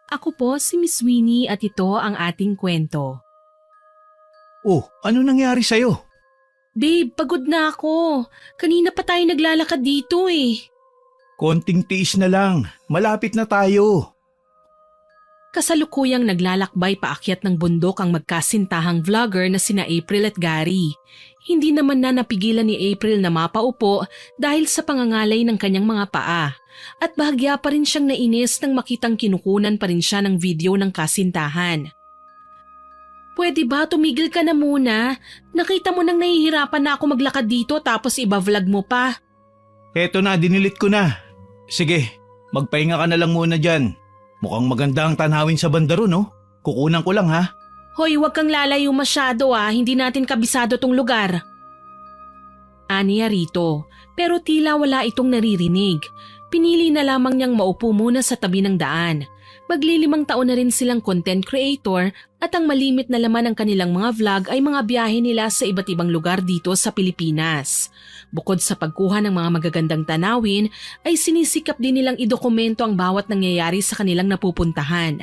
Ako po si Miss Winnie at ito ang ating kwento. Oh, ano nangyari sa'yo? Babe, pagod na ako. Kanina pa tayo naglalakad dito eh. Konting tiis na lang. Malapit na tayo. Kasalukuyang naglalakbay paakyat ng bundok ang magkasintahang vlogger na sina April at Gary. Hindi naman na napigilan ni April na mapaupo dahil sa pangangalay ng kanyang mga paa. At bahagya pa rin siyang nainis nang makitang kinukunan pa rin siya ng video ng kasintahan. Pwede ba tumigil ka na muna? Nakita mo nang nahihirapan na ako maglakad dito tapos iba-vlog mo pa. Eto na, dinilit ko na. Sige, magpahinga ka na lang muna dyan. Mukhang maganda ang tanawin sa banda ron, no? Kukunan ko lang ha. Hoy, huwag kang lalayo masyado hindi natin kabisado tong lugar. Aniya rito, pero tila wala itong naririnig. Pinili na lamang niyang maupo muna sa tabi ng daan. Maglilimang taon na rin silang content creator at ang malimit na laman ng kanilang mga vlog ay mga biyahe nila sa iba't ibang lugar dito sa Pilipinas. Bukod sa pagkuha ng mga magagandang tanawin, ay sinisikap din nilang idokumento ang bawat nangyayari sa kanilang napupuntahan.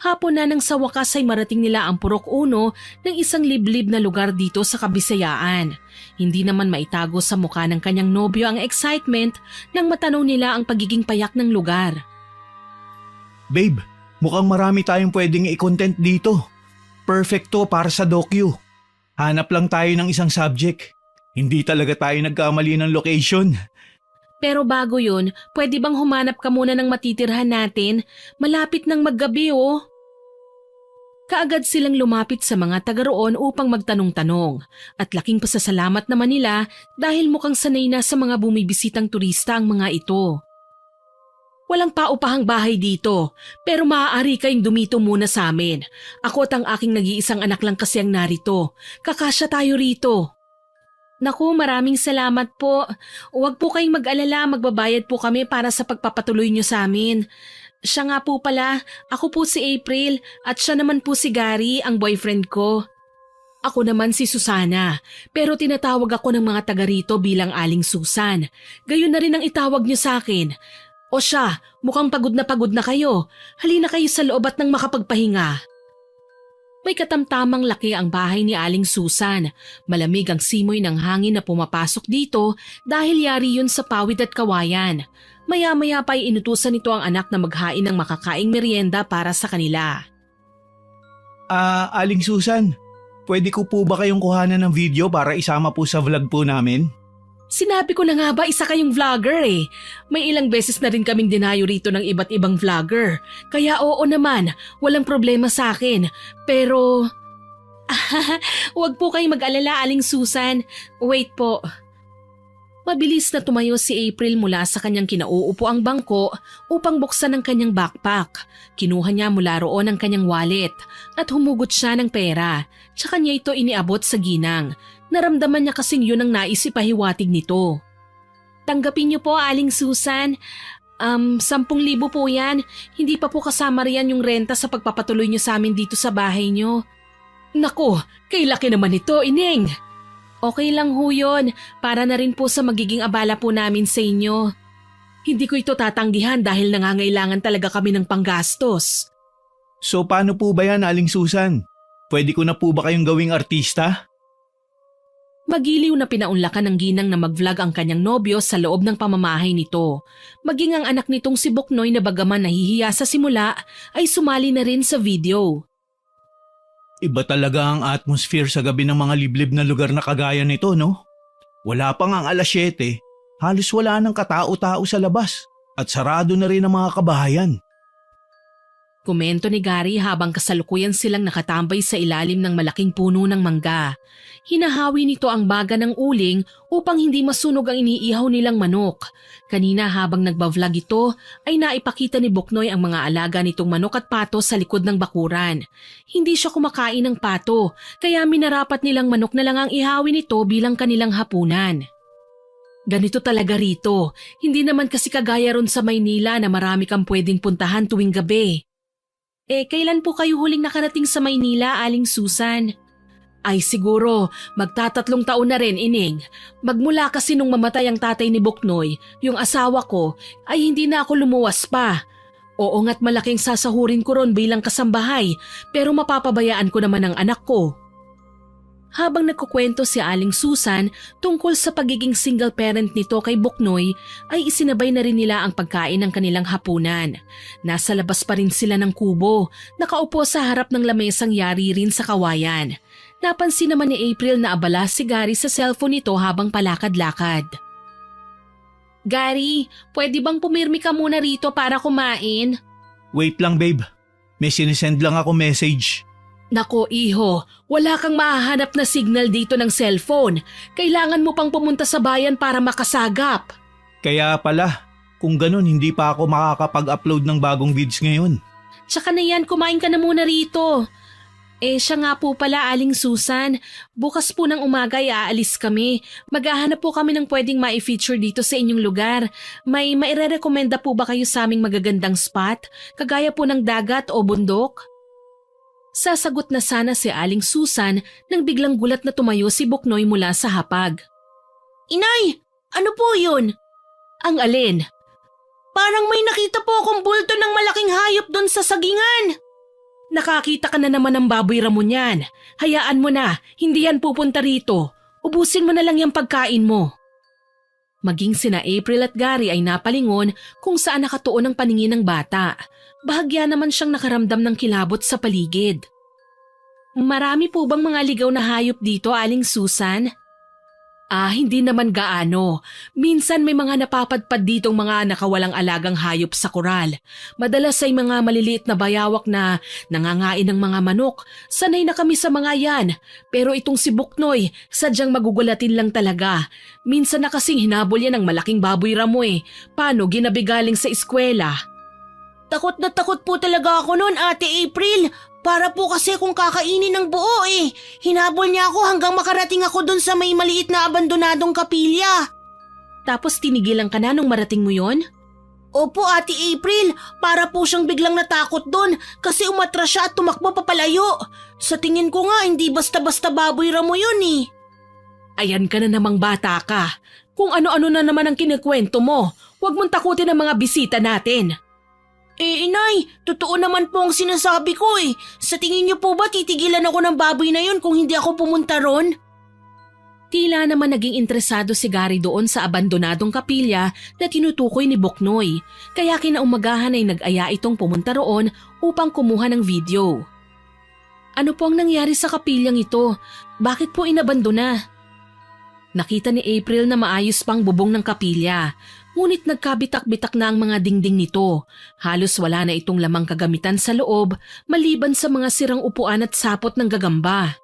Hapon na nang sa wakas ay marating nila ang Purok Uno ng isang liblib na lugar dito sa Kabisayaan. Hindi naman maitago sa mukha ng kanyang nobyo ang excitement nang matanaw nila ang pagiging payak ng lugar. Babe, mukhang marami tayong pwedeng i-content dito. Perfect to para sa docu. Hanap lang tayo ng isang subject. Hindi talaga tayo nagkamali ng location. Pero bago yun, pwede bang humanap ka muna ng matitirhan natin? Malapit nang maggabi Kaagad silang lumapit sa mga taga roon upang magtanong-tanong at laking pasasalamat naman nila dahil mukhang sanay na sa mga bumibisitang turista ang mga ito. Walang paupahang bahay dito, pero maaari kayong dumito muna sa amin. Ako at ang aking nag-iisang anak lang kasi ang narito. Kakasya tayo rito. Naku, maraming salamat po. Huwag po kayong mag-alala, magbabayad po kami para sa pagpapatuloy niyo sa amin. Siya nga po pala, ako po si April at siya naman po si Gary, ang boyfriend ko. Ako naman si Susana, pero tinatawag ako ng mga taga rito bilang Aling Susan. Gayon na rin ang itawag niyo sa akin. O siya, mukhang pagod na kayo. Halina kayo sa loob at nang makapagpahinga. May katamtamang laki ang bahay ni Aling Susan. Malamig ang simoy ng hangin na pumapasok dito dahil yari yun sa pawid at kawayan. Maya-maya pa ay inutusan nito ang anak na maghain ng makakaing merienda para sa kanila. Aling Susan, pwede ko po ba kayong kuhanan ng video para isama po sa vlog po namin? Sinabi ko na nga ba isa kayong vlogger eh. May ilang beses na rin kaming dinayo rito ng iba't ibang vlogger. Kaya oo naman, walang problema sa akin. Pero... Huwag po kayong mag-alala, Aling Susan. Wait po. Mabilis na tumayo si April mula sa kanyang kinauupuang bangko upang buksan ang kanyang backpack. Kinuha niya mula roon ang kanyang wallet at humugot siya ng pera. Tsaka niya ito iniabot sa ginang. Naramdaman niya kasing yun ang naisipahiwatig nito. Tanggapin niyo po, Aling Susan. 10,000 po yan. Hindi pa po kasama riyan yung renta sa pagpapatuloy niyo sa amin dito sa bahay niyo. Naku, kay laki naman ito, Ineng. Okay lang ho yun, para na rin po sa magiging abala po namin sa inyo. Hindi ko ito tatanggihan dahil nangangailangan talaga kami ng panggastos. So paano po ba yan, Aling Susan? Pwede ko na po ba kayong gawing artista? Magiliw na pinaunlakan ng ginang na mag-vlog ang kanyang nobyo sa loob ng pamamahay nito. Maging ang anak nitong si Buknoy na bagaman nahihiya sa simula ay sumali na rin sa video. Iba talaga ang atmosphere sa gabi ng mga liblib na lugar na kagaya nito, no? Wala pa nga ang 7:00, halos wala nang katao-tao sa labas at sarado na rin ang mga kabahayan. Komento ni Gary habang kasalukuyan silang nakatambay sa ilalim ng malaking puno ng mangga. Hinahawi nito ang baga ng uling upang hindi masunog ang iniihaw nilang manok. Kanina habang nagbavlog ito ay naipakita ni Buknoy ang mga alaga nitong manok at pato sa likod ng bakuran. Hindi siya kumakain ng pato kaya minarapat nilang manok na lang ang ihawi nito bilang kanilang hapunan. Ganito talaga rito, hindi naman kasi kagaya ron sa Maynila na marami kang pwedeng puntahan tuwing gabi. Kailan po kayo huling nakarating sa Maynila, Aling Susan? Ay siguro, magta3 taon na rin, Ining. Magmula kasi nung mamatay ang tatay ni Buknoy, yung asawa ko, ay hindi na ako lumuwas pa. Oo nga't malaking sasahurin ko ron bilang kasambahay pero mapapabayaan ko naman ang anak ko. Habang nagkukwento si Aling Susan tungkol sa pagiging single parent nito kay Buknoy ay isinabay na rin nila ang pagkain ng kanilang hapunan. Nasa labas pa rin sila ng kubo, nakaupo sa harap ng lamesang yari rin sa kawayan. Napansin naman ni April na abala si Gary sa cellphone nito habang palakad-lakad. Gary, pwede bang pumirmi ka muna rito para kumain? Wait lang babe, may sinisend lang ako message. Nako iho, wala kang mahahanap na signal dito ng cellphone. Kailangan mo pang pumunta sa bayan para makasagap. Kaya pala, kung ganun hindi pa ako makakapag-upload ng bagong vids ngayon. Tsaka na yan, kumain ka na muna rito. Siya nga po pala, Aling Susan. Bukas po ng umaga ay aalis kami. Maghahanap po kami ng pwedeng ma-feature dito sa inyong lugar. May maire-recommenda po ba kayo sa aming magagandang spot? Kagaya po ng dagat o bundok? Sasagot na sana si Aling Susan nang biglang gulat na tumayo si Buknoy mula sa hapag. Inay! Ano po yun? Ang alin? Parang may nakita po akong bulto ng malaking hayop doon sa sagingan. Nakakita ka na naman ng baboy ramon yan. Hayaan mo na, hindi yan pupunta rito. Ubusin mo na lang yung pagkain mo. Maging sina April at Gary ay napalingon kung saan nakatuon ang paningin ng bata. Bahagya naman siyang nakaramdam ng kilabot sa paligid. Marami po bang mga ligaw na hayop dito, Aling Susan? Hindi naman gaano. Minsan may mga napapadpad ditong mga nakawalang alagang hayop sa koral. Madalas ay mga maliliit na bayawak na nangangain ng mga manok. Sanay na kami sa mga yan. Pero itong si Buknoy, sadyang magugulatin lang talaga. Minsan na kasing hinabol yan ng malaking baboy ramoy. Paano ginabigaling sa eskwela? Takot na takot po talaga ako noon, Ate April. Para po kasi kung kakainin ng buo eh. Hinabol niya ako hanggang makarating ako dun sa may maliit na abandonadong kapilya. Tapos tinigilan ka na nung marating mo yon? Opo, Ate April. Para po siyang biglang natakot dun kasi umatras siya at tumakbo papalayo. Sa tingin ko nga hindi basta-basta baboy ramo yun eh. Ayan ka na namang bata ka. Kung ano-ano na naman ang kinikwento mo, huwag mong takutin ang mga bisita natin. Inay, totoo naman po ang sinasabi ko eh. Sa tingin niyo po ba titigilan ako ng baboy na yun kung hindi ako pumunta ron? Tila naman naging interesado si Gary doon sa abandonadong kapilya na tinutukoy ni Buknoy. Kaya kinaumagahan ay nag-aya itong pumunta roon upang kumuha ng video. Ano po ang nangyari sa kapilyang ito? Bakit po inabandona? Nakita ni April na maayos pang bubong ng kapilya. Ngunit nagkabitak-bitak na ang mga dingding nito. Halos wala na itong lamang kagamitan sa loob maliban sa mga sirang upuan at sapot ng gagamba.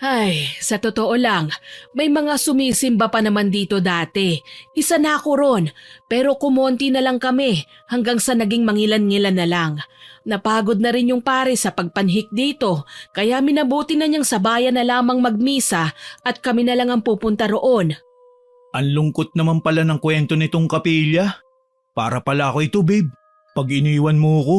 Ay, sa totoo lang, may mga sumisimba pa naman dito dati. Isa na ako ron, pero kumonti na lang kami hanggang sa naging mangilan-ngilan na lang. Napagod na rin yung pare sa pagpanhik dito, kaya minabuti na niyang sa bayan na lamang magmisa at kami na lang ang pupunta roon. Ang lungkot naman pala ng kwento nitong kapilya. Para pala ako ito babe, pag iniwan mo ko.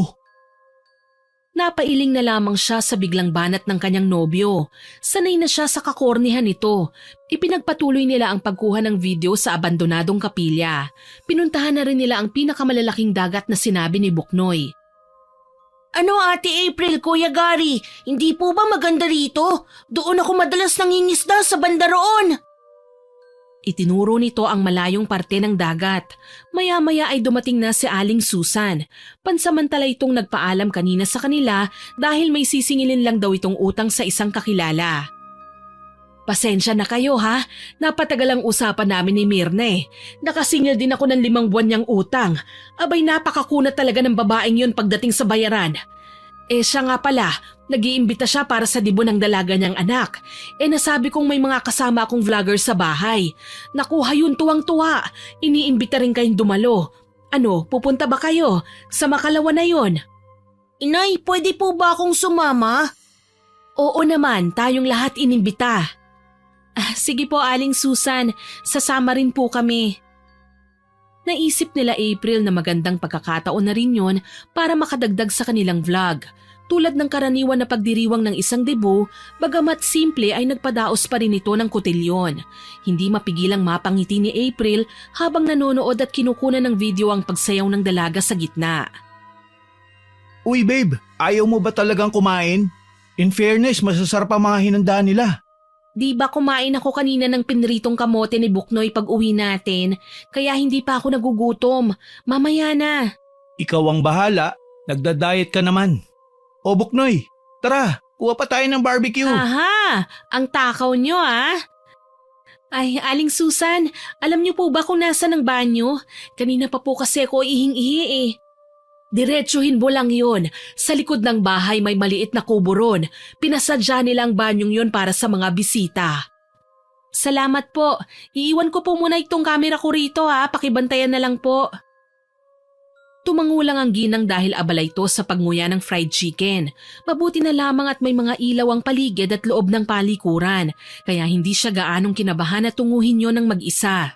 Napailing na lamang siya sa biglang banat ng kanyang nobyo. Sanay na siya sa kakornihan nito. Ipinagpatuloy nila ang pagkuha ng video sa abandonadong kapilya. Pinuntahan na rin nila ang pinakamalalaking dagat na sinabi ni Buknoy. Ano Ate April, Kuya Gary, hindi po ba maganda rito? Doon ako madalas nangingisda sa banda roon. Itinuro nito ang malayong parte ng dagat. Maya-maya ay dumating na si Aling Susan. Pansamantala itong nagpaalam kanina sa kanila dahil may sisingilin lang daw itong utang sa isang kakilala. Pasensya na kayo ha, napatagal ang usapan namin ni Mirna eh. Nakasingil din ako ng 5 buwan niyang utang. Abay napakakunat talaga ng babaeng yun pagdating sa bayaran. Siya nga pala, nag-iimbita siya para sa dibo ng dalaga niyang anak. Nasabi kong may mga kasama akong vlogger sa bahay. Nakuha yun tuwang-tuwa. Iniimbita rin kayong dumalo. Ano, pupunta ba kayo? Sa Makalawa na yun. Inay, pwede po ba akong sumama? Oo naman, tayong lahat inimbita. Sige po Aling Susan, sasama rin po kami. Naisip nila April na magandang pagkakataon na rin yon para makadagdag sa kanilang vlog. Tulad ng karaniwan na pagdiriwang ng isang debo, bagamat simple ay nagpadaos pa rin ito ng kotilyon. Hindi mapigilang mapangiti ni April habang nanonood at kinukunan ng video ang pagsayaw ng dalaga sa gitna. Uy babe, ayaw mo ba talagang kumain? In fairness, masasarap ang mga hinanda nila. Di ba kumain ako kanina ng pinritong kamote ni Buknoy pag uwi natin? Kaya hindi pa ako nagugutom. Mamaya na. Ikaw ang bahala, nagda-diet ka naman. O Buknoy, tara, kuha pa tayo ng barbecue. Aha! Ang takaw nyo ah! Ay, Aling Susan, alam niyo po ba kung nasa ng banyo? Kanina pa po kasi ako ihing-ihi eh. Diretsuhin mo lang yun. Sa likod ng bahay may maliit na kubo ron. Pinasadya nilang banyong yun para sa mga bisita. Salamat po. Iiwan ko po muna itong camera ko rito ha. Pakibantayan na lang po. Tumangulang ang ginang dahil abala ito sa pagnguya ng fried chicken. Mabuti na lamang at may mga ilaw ang paligid at loob ng palikuran. Kaya hindi siya gaanong kinabahan na tunguhin yon ng mag-isa.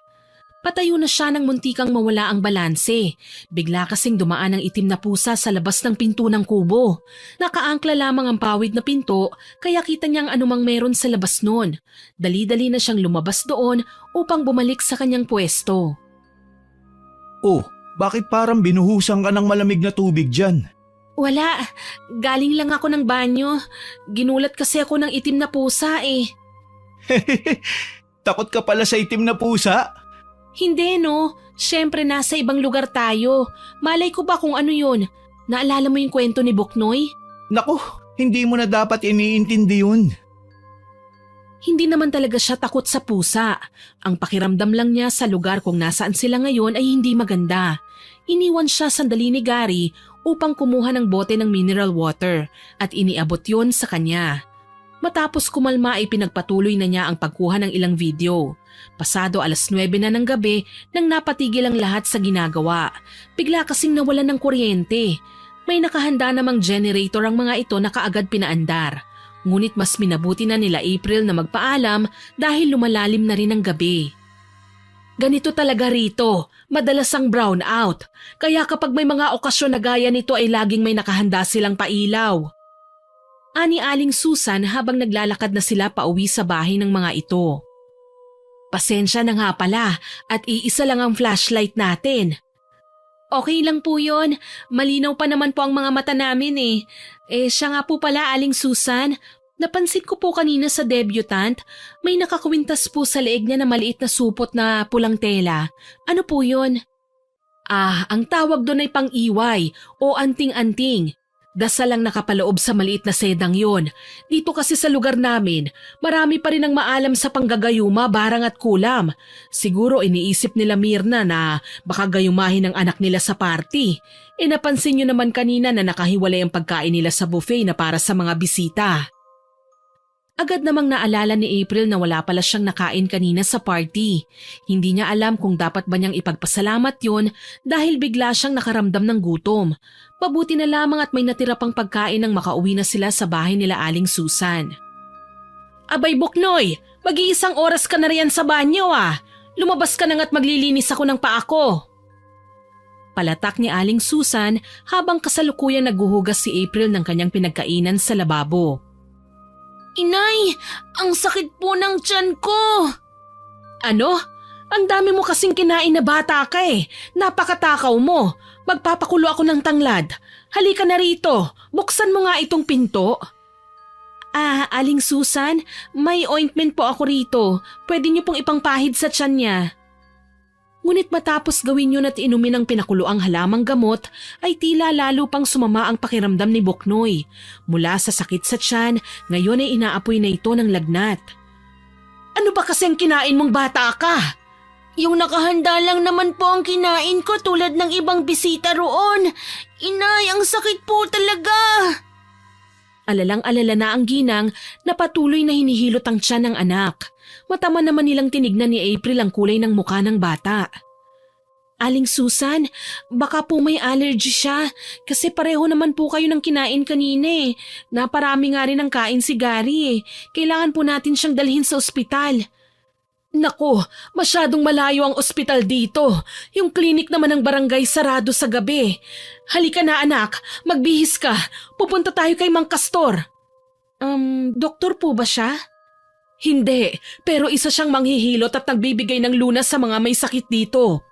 Patayo na siya nang muntikang mawala ang balanse. Bigla kasing dumaan ang itim na pusa sa labas ng pinto ng kubo. Nakaangkla lamang ang pawid na pinto kaya kita niyang anumang meron sa labas noon. Dali-dali na siyang lumabas doon upang bumalik sa kanyang pwesto. Oh, bakit parang binuhusan ka ng malamig na tubig dyan? Wala, galing lang ako ng banyo. Ginulat kasi ako ng itim na pusa eh. Takot ka pala sa itim na pusa? Hindi no, syempre nasa ibang lugar tayo. Malay ko ba kung ano yun? Naalala mo yung kwento ni Buknoy? Naku, hindi mo na dapat iniintindi yun. Hindi naman talaga siya takot sa pusa. Ang pakiramdam lang niya sa lugar kung nasaan sila ngayon ay hindi maganda. Iniwan siya sandali ni Gary upang kumuha ng bote ng mineral water at iniabot yon sa kanya. Matapos kumalma ay pinagpatuloy na niya ang pagkuha ng ilang video. Pasado 9:00 na ng gabi nang napatigil ang lahat sa ginagawa. Bigla kasing nawalan ng kuryente. May nakahanda namang generator ang mga ito na kaagad pinaandar. Ngunit mas minabuti na nila April na magpaalam dahil lumalalim na rin ang gabi. Ganito talaga rito, madalas ang brownout. Kaya kapag may mga okasyon na gaya nito ay laging may nakahanda silang pailaw. Ani Aling Susan habang naglalakad na sila pauwi sa bahay ng mga ito. Pasensya na nga pala at iisa lang ang flashlight natin. Okay lang po yon, malinaw pa naman po ang mga mata namin eh. Siya nga po pala Aling Susan, napansin ko po kanina sa debutant, may nakakwintas po sa leeg niya na maliit na supot na pulang tela. Ano po yon? Ang tawag doon ay pang-iway o anting-anting. Dasal lang nakapaloob sa maliit na sedang yon. Dito kasi sa lugar namin, marami pa rin ang maalam sa panggagayuma, barang at kulam. Siguro iniisip nila Mirna na baka gayumahin ang anak nila sa party. Napansin nyo naman kanina na nakahiwalay ang pagkain nila sa buffet na para sa mga bisita. Agad namang naalala ni April na wala pala siyang nakain kanina sa party. Hindi niya alam kung dapat ba niyang ipagpasalamat yon dahil bigla siyang nakaramdam ng gutom. Mabuti na lamang at may natira pang pagkain nang makauwi na sila sa bahay nila Aling Susan. Abay Buknoy, mag-iisang oras ka na riyan sa banyo ah. Lumabas ka na nga't maglilinis ako ng paa ko. Palatak ni Aling Susan habang kasalukuyang naghuhugas si April ng kanyang pinagkainan sa lababo. Inay, ang sakit po ng tiyan ko. Ano? Ang dami mo kasing kinain na bata ka eh. Napakatakaw mo. Magpapakulo ako ng tanglad. Halika na rito. Buksan mo nga itong pinto. Aling Susan, may ointment po ako rito. Pwede niyo pong ipangpahid sa tiyan niya. Ngunit matapos gawin yun at inumin ang pinakuloang halamang gamot, ay tila lalo pang sumama ang pakiramdam ni Buknoy. Mula sa sakit sa tiyan, ngayon ay inaapoy na ito ng lagnat. Ano ba kasing kinain mong bata ka? Yung nakahanda lang naman po ang kinain ko tulad ng ibang bisita roon. Inay, ang sakit po talaga. Alalang-alala na ang ginang na patuloy na hinihilot ang tiyan ng anak. Matama naman nilang tinignan ni April ang kulay ng mukha ng bata. Aling Susan, baka po may allergy siya kasi pareho naman po kayo ng kinain kanina eh. Naparami nga rin ang kain si Gary eh. Kailangan po natin siyang dalhin sa ospital. Nako, masyadong malayo ang ospital dito. Yung klinik naman ng barangay sarado sa gabi. Halika na anak, magbihis ka. Pupunta tayo kay Mang Castor. Doktor po ba siya? Hindi, pero isa siyang manghihilot at nagbibigay ng lunas sa mga may sakit dito.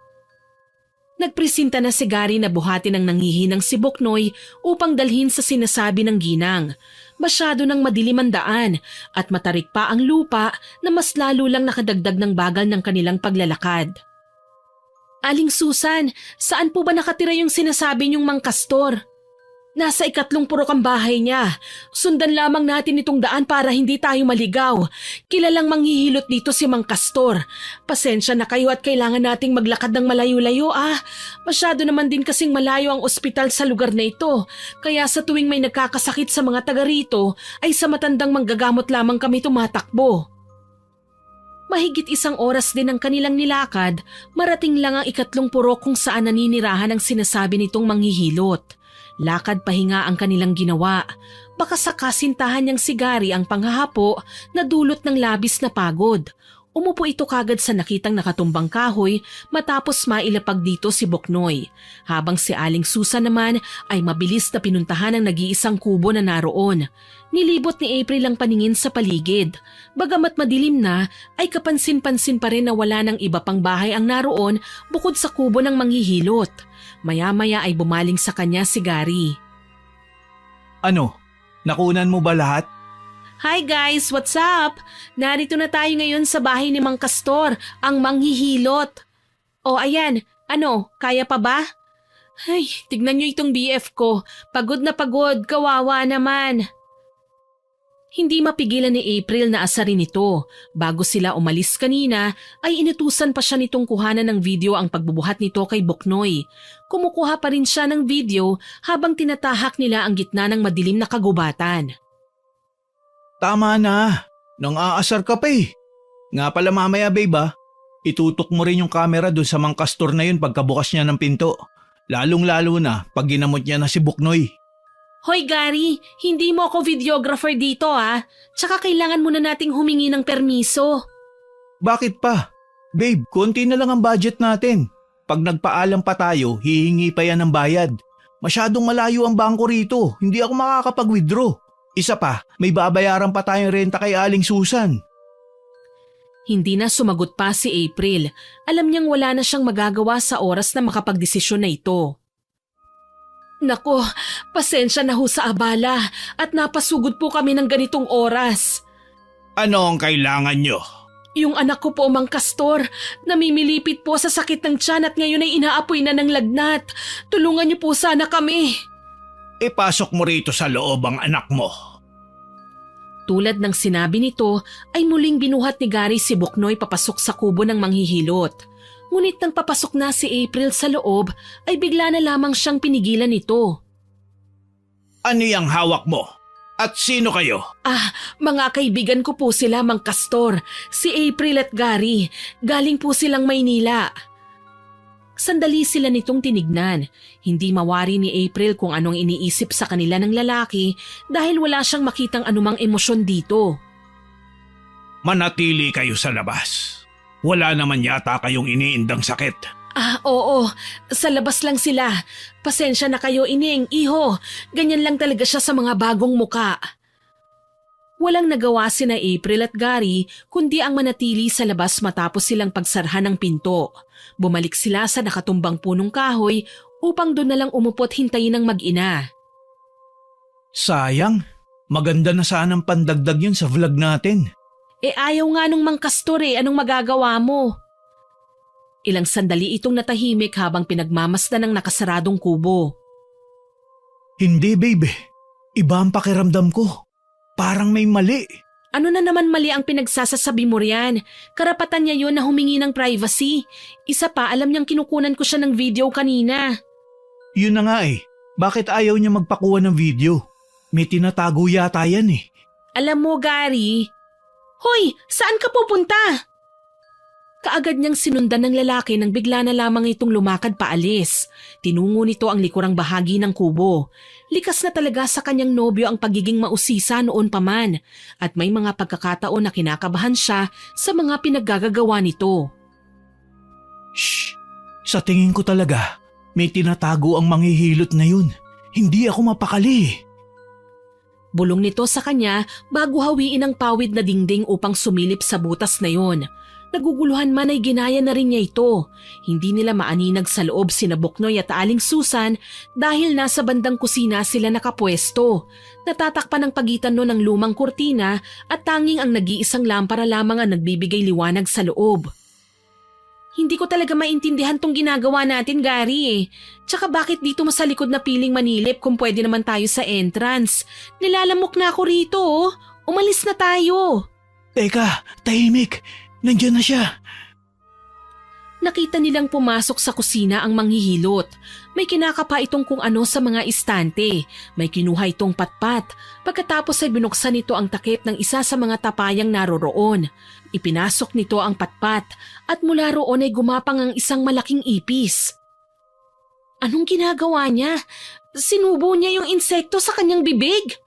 Nagpresinta na si Gary na buhatin ng nanghihinang si Boknoy upang dalhin sa sinasabi ng ginang. Masyado ng madilim ang daan at matarik pa ang lupa na mas lalo lang nakadagdag ng bagal ng kanilang paglalakad. Aling Susan, saan po ba nakatira yung sinasabi niyong Mang Castor? Nasa 3 purok ang bahay niya. Sundan lamang natin itong daan para hindi tayo maligaw. Kilalang manghihilot dito si Mang Castor. Pasensya na kayo at kailangan nating maglakad ng malayo-layo Masyado naman din kasing malayo ang ospital sa lugar na ito. Kaya sa tuwing may nagkakasakit sa mga taga rito ay sa matandang manggagamot lamang kami tumatakbo. Mahigit 1 oras din ang kanilang nilakad, marating lang ang 3 purok kung saan naninirahan ang sinasabi nitong manghihilot. Lakad pahinga ang kanilang ginawa. Baka sa kasintahan niyang si Gary ang panghahapo na dulot ng labis na pagod. Umupo ito kagad sa nakitang nakatumbang kahoy matapos mailapag dito si Boknoy. Habang si Aling Susan naman ay mabilis na pinuntahan ang nag-iisang kubo na naroon. Nilibot ni April ang paningin sa paligid. Bagamat madilim na, ay kapansin-pansin pa rin na wala ng iba pang bahay ang naroon bukod sa kubo ng manghihilot. Maya-maya ay bumaling sa kanya si Gary. Ano? Nakunan mo ba lahat? Hi guys, what's up? Narito na tayo ngayon sa bahay ni Mang Castor, ang manghihilot. O ayan, kaya pa ba? Ay, tignan niyo itong BF ko. Pagod na pagod, kawawa naman. Hindi mapigilan ni April na asarin ito. Bago sila umalis kanina, ay inutusan pa siya nitong kuhanan ng video ang pagbubuhat nito kay Boknoy. Kumukuha pa rin siya ng video habang tinatahak nila ang gitna ng madilim na kagubatan. Tama na. Nang aasar ka pa eh. Nga pala mamaya babe itutok mo rin yung camera doon sa Mang Castor na yun pagkabukas niya ng pinto. Lalong-lalo na pag ginamot niya na si Boknoy. Hoy Gary, hindi mo ako videographer dito Tsaka kailangan muna nating humingi ng permiso. Bakit pa? Babe, konti na lang ang budget natin. Pag nagpaalam pa tayo, hihingi pa yan ng bayad. Masyadong malayo ang bangko rito, hindi ako makakapag-withdraw. Isa pa, may babayaran pa tayong renta kay Aling Susan. Hindi na sumagot pa si April. Alam niyang wala na siyang magagawa sa oras na makapagdesisyon na ito. Nako, pasensya na ho sa abala at napasugod po kami ng ganitong oras. Ano ang kailangan nyo? Yung anak ko po, Mang Castor, namimilipit po sa sakit ng tiyan at ngayon ay inaapoy na ng lagnat. Tulungan niyo po sana kami. Ipasok mo rito sa loob ang anak mo. Tulad ng sinabi nito ay muling binuhat ni Gary si Boknoy papasok sa kubo ng manghihilot. Ngunit nang papasok na si April sa loob ay bigla na lamang siyang pinigilan nito. Ano yung hawak mo? At sino kayo? Mga kaibigan ko po sila, Mang Castor. Si April at Gary. Galing po silang Maynila. Sandali sila nitong tinignan. Hindi mawari ni April kung anong iniisip sa kanila ng lalaki dahil wala siyang makitang anumang emosyon dito. Manatili kayo sa labas. Wala naman yata kayong iniindang sakit. Oo. Sa labas lang sila. Pasensya na kayo, Ining, Iho. Ganyan lang talaga siya sa mga bagong muka. Walang nagawa sina April at Gary kundi ang manatili sa labas matapos silang pagsarhan ng pinto. Bumalik sila sa nakatumbang punong kahoy upang doon na lang umupot hintayin ng mag-ina. Sayang. Maganda na sanang pandagdag yun sa vlog natin. Ayaw nga nung Mang Castor anong magagawa mo? Ilang sandali itong natahimik habang pinagmamasdan ng nakasaradong kubo. Hindi babe, iba ang pakiramdam ko. Parang may mali. Ano na naman mali ang pinagsasasabi mo riyan? Karapatan niya yun na humingi ng privacy. Isa pa, alam niyang kinukunan ko siya ng video kanina. Yun na nga bakit ayaw niya magpakuha ng video? May tinatago yata yan Alam mo Gary, hoy, saan ka pupunta? Kaagad niyang sinundan ng lalaki nang bigla na lamang itong lumakad paalis. Tinungo nito ang likurang bahagi ng kubo. Likas na talaga sa kanyang nobyo ang pagiging mausisa noon pa man at may mga pagkakataon na kinakabahan siya sa mga pinaggagawa nito. Shh! Sa tingin ko talaga, may tinatago ang manghihilot na yun. Hindi ako mapakali. Bulong nito sa kanya bago hawiin ang pawid na dingding upang sumilip sa butas na yon. Naguguluhan man ay ginaya na rin niya ito. Hindi nila maaninag sa loob sina Buknoy at Aling Susan dahil nasa bandang kusina sila nakapwesto. Natatakpan ng pagitan no ng lumang kurtina at tanging ang nag-iisang lampara lamang ang nagbibigay liwanag sa loob. Hindi ko talaga maintindihan tong ginagawa natin, Gary eh. Tsaka bakit dito mo sa likod na piling manilip kung pwede naman tayo sa entrance? Nilalamok na ako rito oh. Umalis na tayo. Teka, tahimik. Nandiyan na siya. Nakita nilang pumasok sa kusina ang manghihilot. May kinakapa itong kung ano sa mga istante. May kinuha itong patpat. Pagkatapos ay binuksan nito ang takip ng isa sa mga tapayang naroroon. Ipinasok nito ang patpat at mula roon ay gumapang ang isang malaking ipis. Anong ginagawa niya? Sinubo niya yung insekto sa kanyang bibig.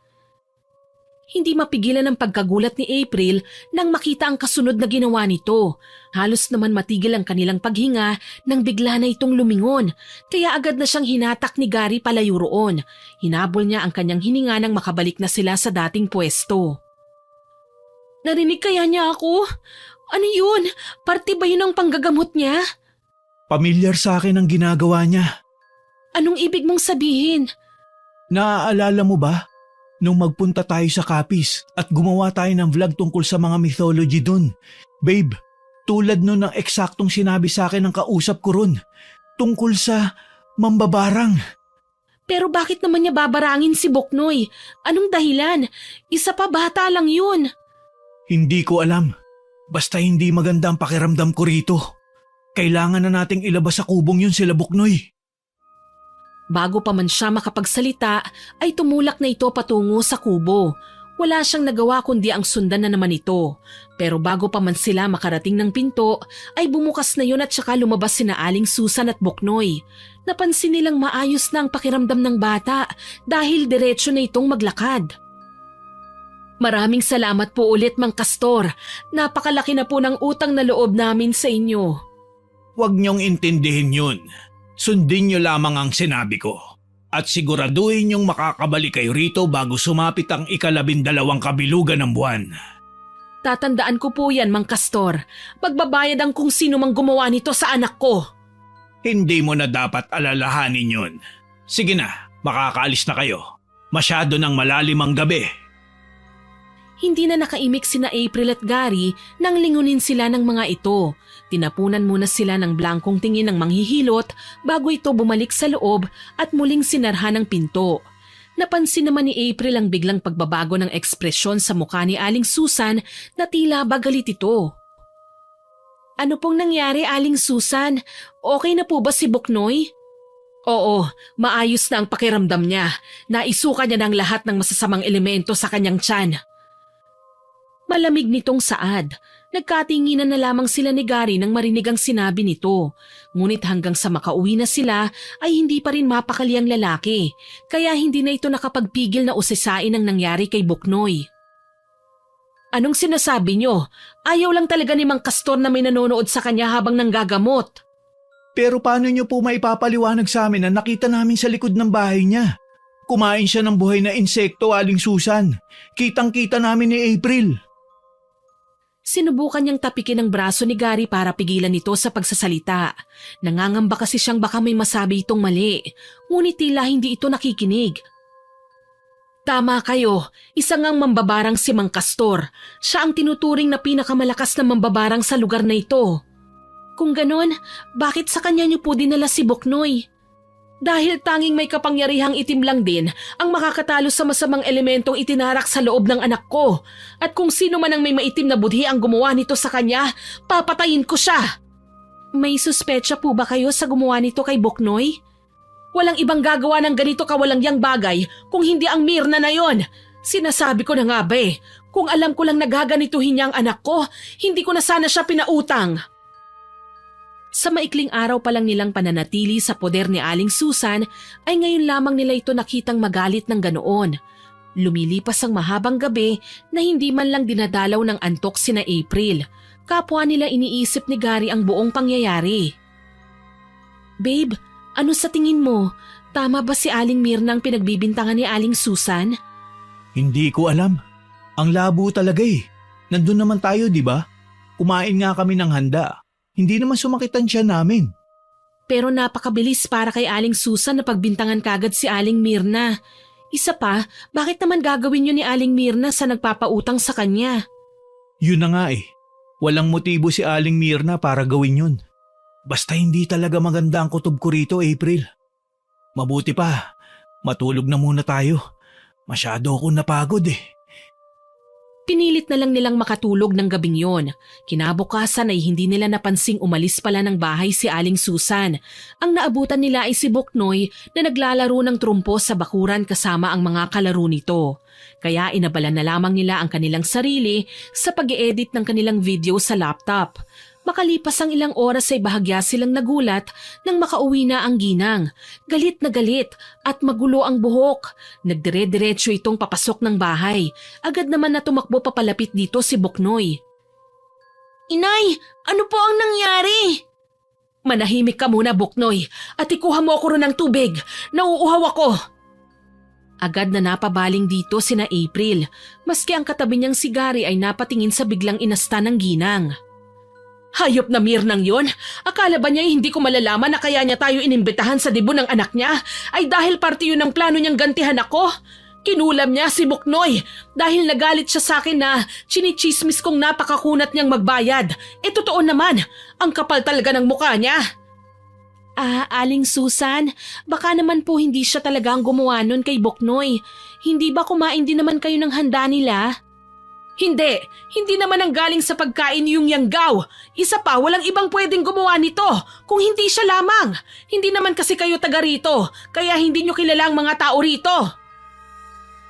Hindi mapigilan ang pagkagulat ni April nang makita ang kasunod na ginawa nito. Halos naman matigil ang kanilang paghinga nang bigla na itong lumingon. Kaya agad na siyang hinatak ni Gary palayo roon. Hinabol niya ang kanyang hininga nang makabalik na sila sa dating pwesto. Narinig kaya niya ako? Ano yun? Parte ba yun ang panggagamot niya? Pamilyar sa akin ang ginagawa niya. Anong ibig mong sabihin? Naaalala mo ba? Nung magpunta tayo sa Capiz at gumawa tayo ng vlog tungkol sa mga mythology dun. Babe, tulad nun ng eksaktong sinabi sa akin ng kausap ko ron. Tungkol sa mambabarang. Pero bakit naman niya babarangin si Buknoy? Anong dahilan? Isa pa bata lang yun. Hindi ko alam. Basta hindi maganda ang pakiramdam ko rito. Kailangan na nating ilabas sa kubong yun sila Buknoy. Bago pa man siya makapagsalita ay tumulak na ito patungo sa kubo. Wala siyang nagawa kundi ang sundan na naman ito. Pero bago pa man sila makarating ng pinto ay bumukas na yun at saka lumabas sina Aling Susan at Buknoy. Napansin nilang maayos na ang pakiramdam ng bata dahil diretsyo na itong maglakad. Maraming salamat po ulit Mang Castor. Napakalaki na po ng utang na loob namin sa inyo. Huwag niyong intindihin yun. Sundin niyo lamang ang sinabi ko at siguraduhin niyong makakabalik kayo rito bago sumapit ang 12 kabilugan ng buwan. Tatandaan ko po yan, Mang Castor. Magbabayad ang kung sino mang gumawa nito sa anak ko. Hindi mo na dapat alalahanin yun. Sige na, makakaalis na kayo. Masyado nang malalim ang gabi. Hindi na nakaimik sina April at Gary nang lingunin sila ng mga ito. Tinapunan muna sila ng blangkong tingin ng manghihilot bago ito bumalik sa loob at muling sinarhan ng pinto. Napansin naman ni April ang biglang pagbabago ng ekspresyon sa mukha ni Aling Susan na tila ba galit ito. Ano pong nangyari, Aling Susan? Okay na po ba si Buknoy? Oo, maayos na ang pakiramdam niya. Naisuka niya ng lahat ng masasamang elemento sa kanyang tiyan. Malamig nitong saad. Nagkatinginan na lamang sila ni Gary nang marinig ang sinabi nito. Ngunit hanggang sa makauwi na sila ay hindi pa rin mapakali ang lalaki. Kaya hindi na ito nakapagpigil na usisain ang nangyari kay Buknoy. Anong sinasabi niyo? Ayaw lang talaga ni Mang Castor na may nanonood sa kanya habang nanggagamot. Pero paano niyo po maipapaliwanag sa amin na nakita namin sa likod ng bahay niya? Kumain siya ng buhay na insekto, Aling Susan. Kitang-kita namin ni April. Sinubukan niyang tapikin ang braso ni Gary para pigilan ito sa pagsasalita. Nangangamba kasi siyang baka may masabi itong mali, ngunit tila hindi ito nakikinig. Tama kayo, isa ngang mambabarang si Mang Castor. Siya ang tinuturing na pinakamalakas na mambabarang sa lugar na ito. Kung ganon, bakit sa kanya niyo po dinala si Buknoy? Dahil tanging may kapangyarihang itim lang din ang makakatalo sa masamang elementong itinarak sa loob ng anak ko. At kung sino man ang may maitim na budhi ang gumawa nito sa kanya, papatayin ko siya. May suspetsya po ba kayo sa gumawa nito kay Buknoy? Walang ibang gagawa ng ganito kawalangyang bagay kung hindi ang Mirna na yon. Sinasabi ko na nga ba eh, kung alam ko lang nagaganituhin niya ang anak ko, hindi ko na sana siya pinautang. Sa maikling araw pa lang nilang pananatili sa poder ni Aling Susan ay ngayon lamang nila ito nakitang magalit ng ganoon. Lumilipas ang mahabang gabi na hindi man lang dinadalaw ng antok sina April. Kapwa nila iniisip ni Gary ang buong pangyayari. Babe, ano sa tingin mo? Tama ba si Aling Mirna ang pinagbibintangan ni Aling Susan? Hindi ko alam. Ang labo talaga eh. Nandun naman tayo, di ba? Kumain nga kami ng handa. Hindi naman sumakit ang tiyan namin. Pero napakabilis para kay Aling Susan na pagbintangan kagad si Aling Mirna. Isa pa, bakit naman gagawin yun ni Aling Mirna sa nagpapautang sa kanya? Yun na nga eh. Walang motibo si Aling Mirna para gawin yun. Basta hindi talaga maganda ang kutob ko rito, April. Mabuti pa, matulog na muna tayo. Masyado akong napagod eh. Pinilit na lang nilang makatulog ng gabing yon. Kinabukasan ay hindi nila napansing umalis pala ng bahay si Aling Susan. Ang naabutan nila ay si Boknoy na naglalaro ng trumpo sa bakuran kasama ang mga kalaro nito. Kaya inabala na lamang nila ang kanilang sarili sa pag-i-edit ng kanilang video sa laptop. Makalipas ang ilang oras ay bahagya silang nagulat nang makauwi na ang ginang. Galit na galit at magulo ang buhok. Nagdire-diretso itong papasok ng bahay. Agad naman na tumakbo papalapit dito si Boknoy. Inay, ano po ang nangyari? Manahimik ka muna, Boknoy, at ikuha mo ako ron ng tubig. Nauuhaw ako. Agad na napabaling dito sina April, maski ang katabi niyang si Gary ay napatingin sa biglang inasta ng ginang. Hayop na Mirnang yon. Akala ba niya hindi ko malalaman na kaya niya tayo inimbitahan sa debut ng anak niya ay dahil parte yun ng plano niyang gantihan ako? Kinulam niya si Boknoy dahil nagalit siya sa akin na chinichismis kong napakakunat niyang magbayad. E totoo naman, ang kapal talaga ng mukha niya. Aling Susan, baka naman po hindi siya talaga ang gumawa nun kay Boknoy. Hindi ba kumain din naman kayo ng handa nila? Hindi naman ang galing sa pagkain yung yanggaw. Isa pa, walang ibang pwedeng gumawa nito kung hindi siya lamang. Hindi naman kasi kayo taga rito, kaya hindi nyo kilala ang mga tao rito.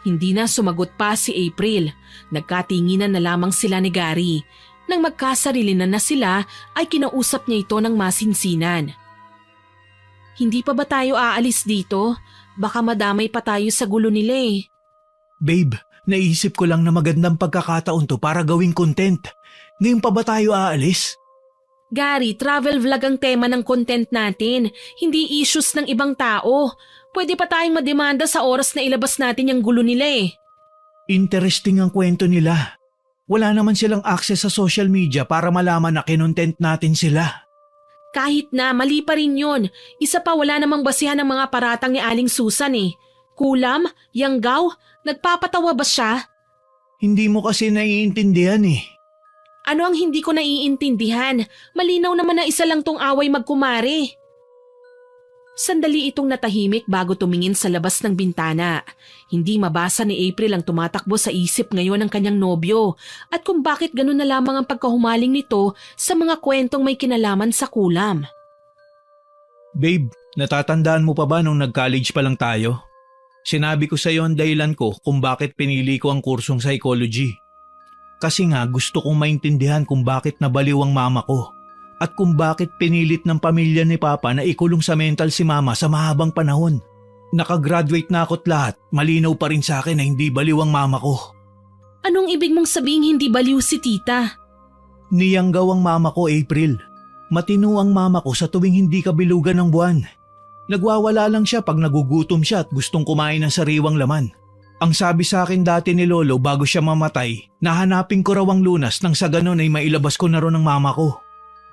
Hindi na sumagot pa si April. Nagkatinginan na lamang sila ni Gary. Nang magkasarili na sila, ay kinausap niya ito ng masinsinan. Hindi pa ba tayo aalis dito? Baka madamay pa tayo sa gulo nila eh. Babe, naisip ko lang na magandang pagkakataon to para gawing content. Ngayon pa ba tayo aalis? Gary, travel vlog ang tema ng content natin, hindi issues ng ibang tao. Pwede pa tayong mademanda sa oras na ilabas natin yung gulo nila eh. Interesting ang kwento nila. Wala naman silang access sa social media para malaman na kinontent natin sila. Kahit na, mali pa rin yun. Isa pa, wala namang basihan ng mga paratang ni Aling Susan eh. Kulam? Yanggaw? Nagpapatawa ba siya? Hindi mo kasi naiintindihan eh. Ano ang hindi ko naiintindihan? Malinaw naman na isa lang tong away magkumare. Sandali itong natahimik bago tumingin sa labas ng bintana. Hindi mabasa ni April ang tumatakbo sa isip ngayon ng kanyang nobyo at kung bakit ganun na lamang ang pagkahumaling nito sa mga kwentong may kinalaman sa kulam. Babe, natatandaan mo pa ba nung nag-college pa lang tayo? Sinabi ko sa iyo ang dahilan ko kung bakit pinili ko ang kursong psychology. Kasi nga gusto kong maintindihan kung bakit nabaliw ang mama ko at kung bakit pinilit ng pamilya ni Papa na ikulong sa mental si Mama sa mahabang panahon. Nakagraduate na ako't lahat, malinaw pa rin sa akin na hindi baliw ang mama ko. Anong ibig mong sabihin hindi baliw si tita? Niyanggaw ang mama ko, April. Matino ang mama ko sa tuwing hindi kabilugan ng buwan. Nagwawala lang siya pag nagugutom siya at gustong kumain ng sariwang laman. Ang sabi sa akin dati ni Lolo bago siya mamatay, nahanapin ko raw ang lunas nang sa ganon ay mailabas ko na ron ang mama ko.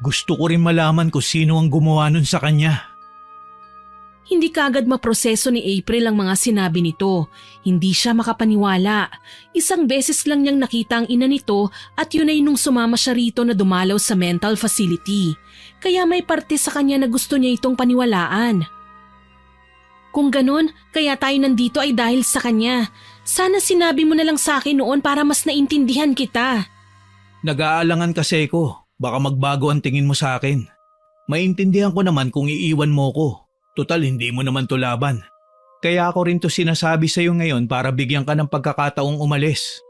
Gusto ko rin malaman kung sino ang gumawa nun sa kanya. Hindi kagad maproseso ni April ang mga sinabi nito. Hindi siya makapaniwala. Isang beses lang niyang nakita ang ina nito at yun ay nung sumama siya rito na dumalaw sa mental facility. Kaya may parte sa kanya na gusto niya itong paniwalaan. Kung ganon, kaya tayo nandito ay dahil sa kanya. Sana sinabi mo na lang sa akin noon para mas naintindihan kita. Nag-aalangan kasi ko. Baka magbago ang tingin mo sa akin. Maintindihan ko naman kung iiwan mo ko. Total hindi mo naman to laban. Kaya ako rin to sinasabi sa iyo ngayon para bigyan ka ng pagkakataong umalis.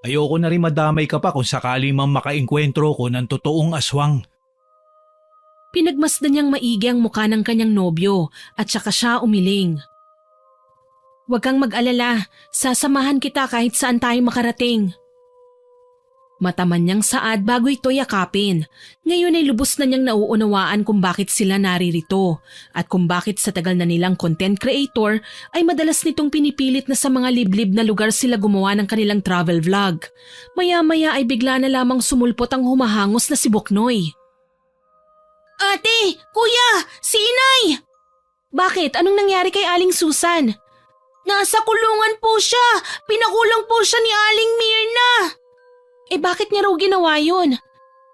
Ayoko na rin madamay ka pa kung sakali mang makaengkwentro ko ng totoong aswang. Pinagmasdan niyang maigi ang mukha ng kanyang nobyo at saka siya umiling. Huwag kang mag-alala, sasamahan kita kahit saan tayo makarating. Mataman niyang saad bago ito yakapin. Ngayon ay lubos na niyang nauunawaan kung bakit sila naririto at kung bakit sa tagal na nilang content creator ay madalas nitong pinipilit na sa mga liblib na lugar sila gumawa ng kanilang travel vlog. Maya-maya ay bigla na lamang sumulpot ang humahangos na si Boknoy. Ate! Kuya! Si Inay! Bakit? Anong nangyari kay Aling Susan? Nasa kulungan po siya! Pinakulong po siya ni Aling Mirna! Bakit niya raw ginawa yun?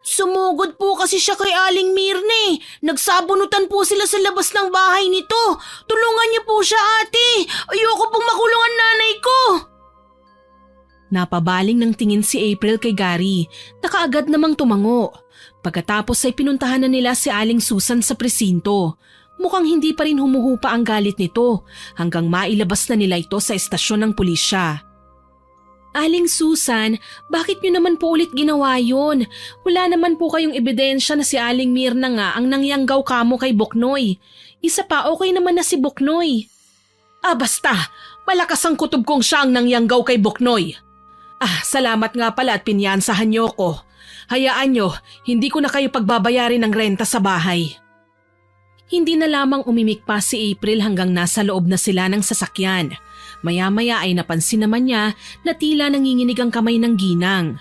Sumugod po kasi siya kay Aling Mirna eh. Nagsabunutan po sila sa labas ng bahay nito. Tulungan niyo po siya, ate. Ayoko pong makulong ang nanay ko. Napabaling ng tingin si April kay Gary. Nakaagad namang tumango. Pagkatapos ay pinuntahan na nila si Aling Susan sa presinto. Mukhang hindi pa rin humuhupa ang galit nito hanggang mailabas na nila ito sa estasyon ng pulisya. Aling Susan, bakit niyo naman po ulit ginawa yun? Wala naman po kayong ebidensya na si Aling Mirna nga ang nangyanggaw kamo kay Boknoy. Isa pa, okay naman na si Boknoy. Basta, malakas ang kutob kong siya ang nangyanggaw kay Boknoy. Salamat nga pala at pinyansahan niyo ko. Hayaan niyo, hindi ko na kayo pagbabayarin ng renta sa bahay. Hindi na lamang umimik pa si April hanggang nasa loob na sila ng sasakyan. Maya-maya ay napansin naman niya na tila nanginginig ang kamay ng ginang.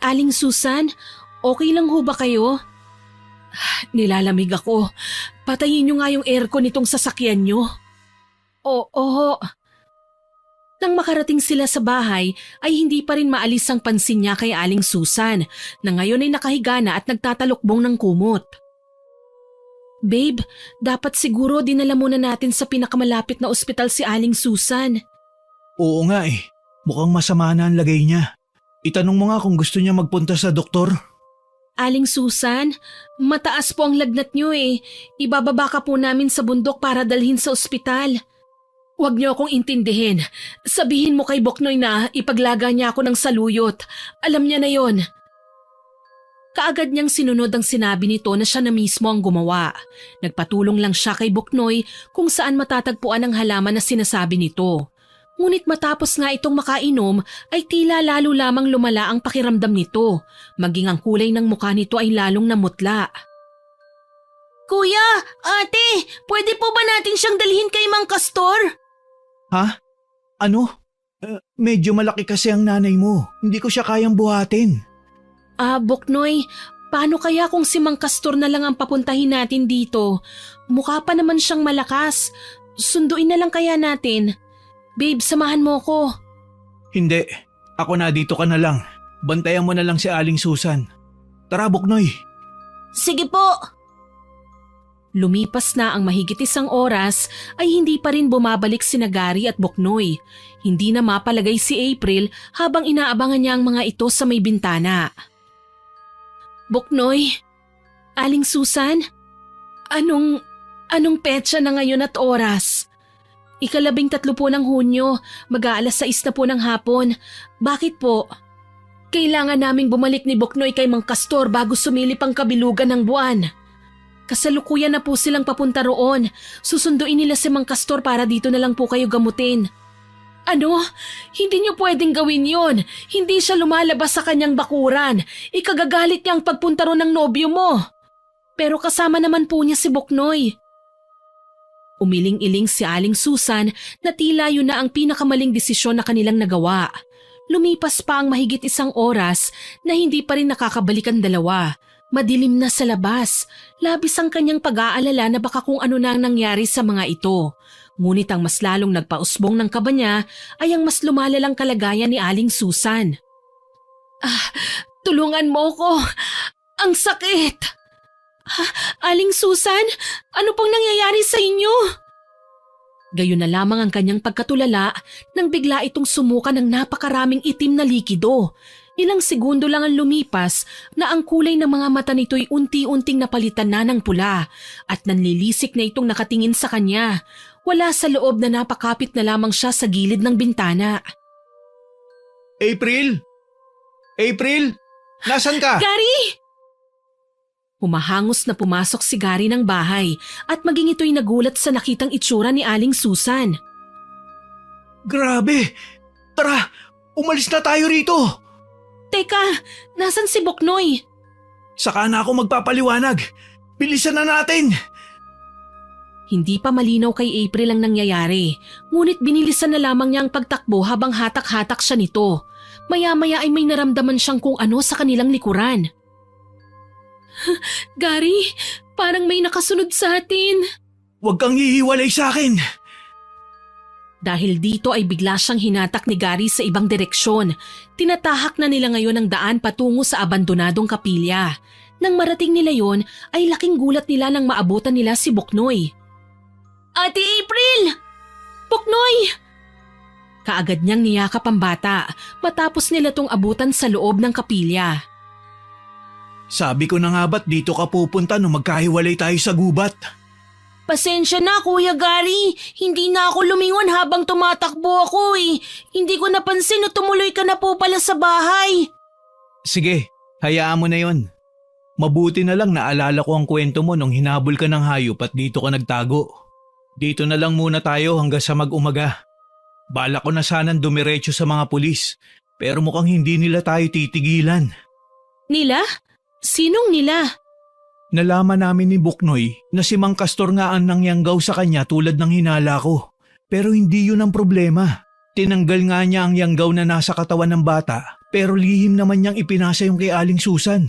Aling Susan, okay lang ho ba kayo? Nilalamig ako. Patayin niyo nga yung aircon nitong sasakyan niyo. Oo. Nang makarating sila sa bahay ay hindi pa rin maalis ang pansin niya kay Aling Susan na ngayon ay nakahiga na at nagtatalukbong ng kumot. Babe, dapat siguro dinala muna natin sa pinakamalapit na ospital si Aling Susan. Oo nga eh. Mukhang masama na ang lagay niya. Itanong mo nga kung gusto niya magpunta sa doktor. Aling Susan, mataas po ang lagnat niyo eh. Ibababa ka po namin sa bundok para dalhin sa ospital. Huwag niyo akong intindihin. Sabihin mo kay Boknoy na ipaglaga niya ako ng saluyot. Alam niya na yon. Kaagad niyang sinunod ang sinabi nito na siya na mismo ang gumawa. Nagpatulong lang siya kay Boknoy kung saan matatagpuan ang halaman na sinasabi nito. Ngunit matapos nga itong makainom ay tila lalo lamang lumala ang pakiramdam nito. Maging ang kulay ng mukha nito ay lalong namutla. Kuya, ate, pwede po ba natin siyang dalhin kay Mang Castor? Ha? Ano? Medyo malaki kasi ang nanay mo. Hindi ko siya kayang buhatin. Boknoy, paano kaya kung si Mang Castor na lang ang papuntahin natin dito? Mukha pa naman siyang malakas. Sunduin na lang kaya natin. Babe, samahan mo ko. Hindi. Ako na, dito ka na lang. Bantayan mo na lang si Aling Susan. Tara, Boknoy. Sige po. Lumipas na ang mahigit isang oras ay hindi pa rin bumabalik sina Gary at Boknoy. Hindi na mapalagay si April habang inaabangan niya ang mga ito sa may bintana. Boknoy, Aling Susan, anong petsa na ngayon at oras? 13 po ng Hunyo, mag-aalas 6 na po ng hapon. Bakit po? Kailangan naming bumalik ni Boknoy kay Mang Castor bago sumilip ang kabilugan ng buwan. Kasalukuyan na po silang papunta roon. Susunduin nila si Mang Castor para dito na lang po kayo gamutin. Ano? Hindi niyo pwedeng gawin yon. Hindi siya lumalabas sa kanyang bakuran. Ikagagalit niya ang pagpunta ron ng nobyo mo. Pero kasama naman po niya si Boknoy. Umiling-iling si Aling Susan na tila yun na ang pinakamaling desisyon na kanilang nagawa. Lumipas pa ang mahigit isang oras na hindi pa rin nakakabalik ang dalawa. Madilim na sa labas. Labis ang kanyang pag-aalala na baka kung ano na ang nangyari sa mga ito. Ngunit ang mas lalong nagpausbong ng kaba niya ay ang mas lumalalang kalagayan ni Aling Susan. Tulungan mo ko! Ang sakit! Aling Susan, ano pang nangyayari sa inyo? Gayon na lamang ang kanyang pagkatulala nang bigla itong sumuka ng napakaraming itim na likido. Ilang segundo lang ang lumipas na ang kulay ng mga mata nito'y unti-unting napalitan na ng pula at nanlilisik na itong nakatingin sa kanya. Wala sa loob na napakapit na lamang siya sa gilid ng bintana. April! April! Nasaan ka? Gary! Humahangos na pumasok si Gary ng bahay at maging ito'y nagulat sa nakitang itsura ni Aling Susan. Grabe! Tara! Umalis na tayo rito! Teka, nasan si Buknoy? Saka na ako magpapaliwanag. Bilisan na natin! Hindi pa malinaw kay April ang nangyayari, ngunit binilisan na lamang niya ang pagtakbo habang hatak-hatak siya nito. Maya-maya ay may naramdaman siyang kung ano sa kanilang likuran. Gary, parang may nakasunod sa atin. Huwag kang hihiwalay sa akin! Dahil dito ay bigla siyang hinatak ni Gary sa ibang direksyon. Tinatahak na nila ngayon ang daan patungo sa abandonadong kapilya. Nang marating nila yon, ay laking gulat nila nang maabutan nila si Buknoy. Ate April! Buknoy! Kaagad niyang niyakap ang bata matapos nila tong abutan sa loob ng kapilya. Sabi ko na nga ba't dito ka pupunta nung magkahiwalay tayo sa gubat? Pasensya na Kuya Gary, hindi na ako lumingon habang tumatakbo ako eh. Hindi ko napansin na tumuloy ka na po pala sa bahay. Sige, hayaan mo na yon. Mabuti na lang naalala ko ang kwento mo nung hinabol ka ng hayop at dito ka nagtago. Dito na lang muna tayo hanggang sa mag-umaga. Bala ko na sanang dumiretso sa mga pulis, pero mukhang hindi nila tayo titigilan. Nila? Sinong nila? Nalaman namin ni Buknoy na si Mang Castor nga ang nangyanggaw sa kanya tulad ng hinala ko. Pero hindi yun ang problema. Tinanggal nga niya ang yanggaw na nasa katawan ng bata, pero lihim naman niyang ipinasa yung kay Aling Susan.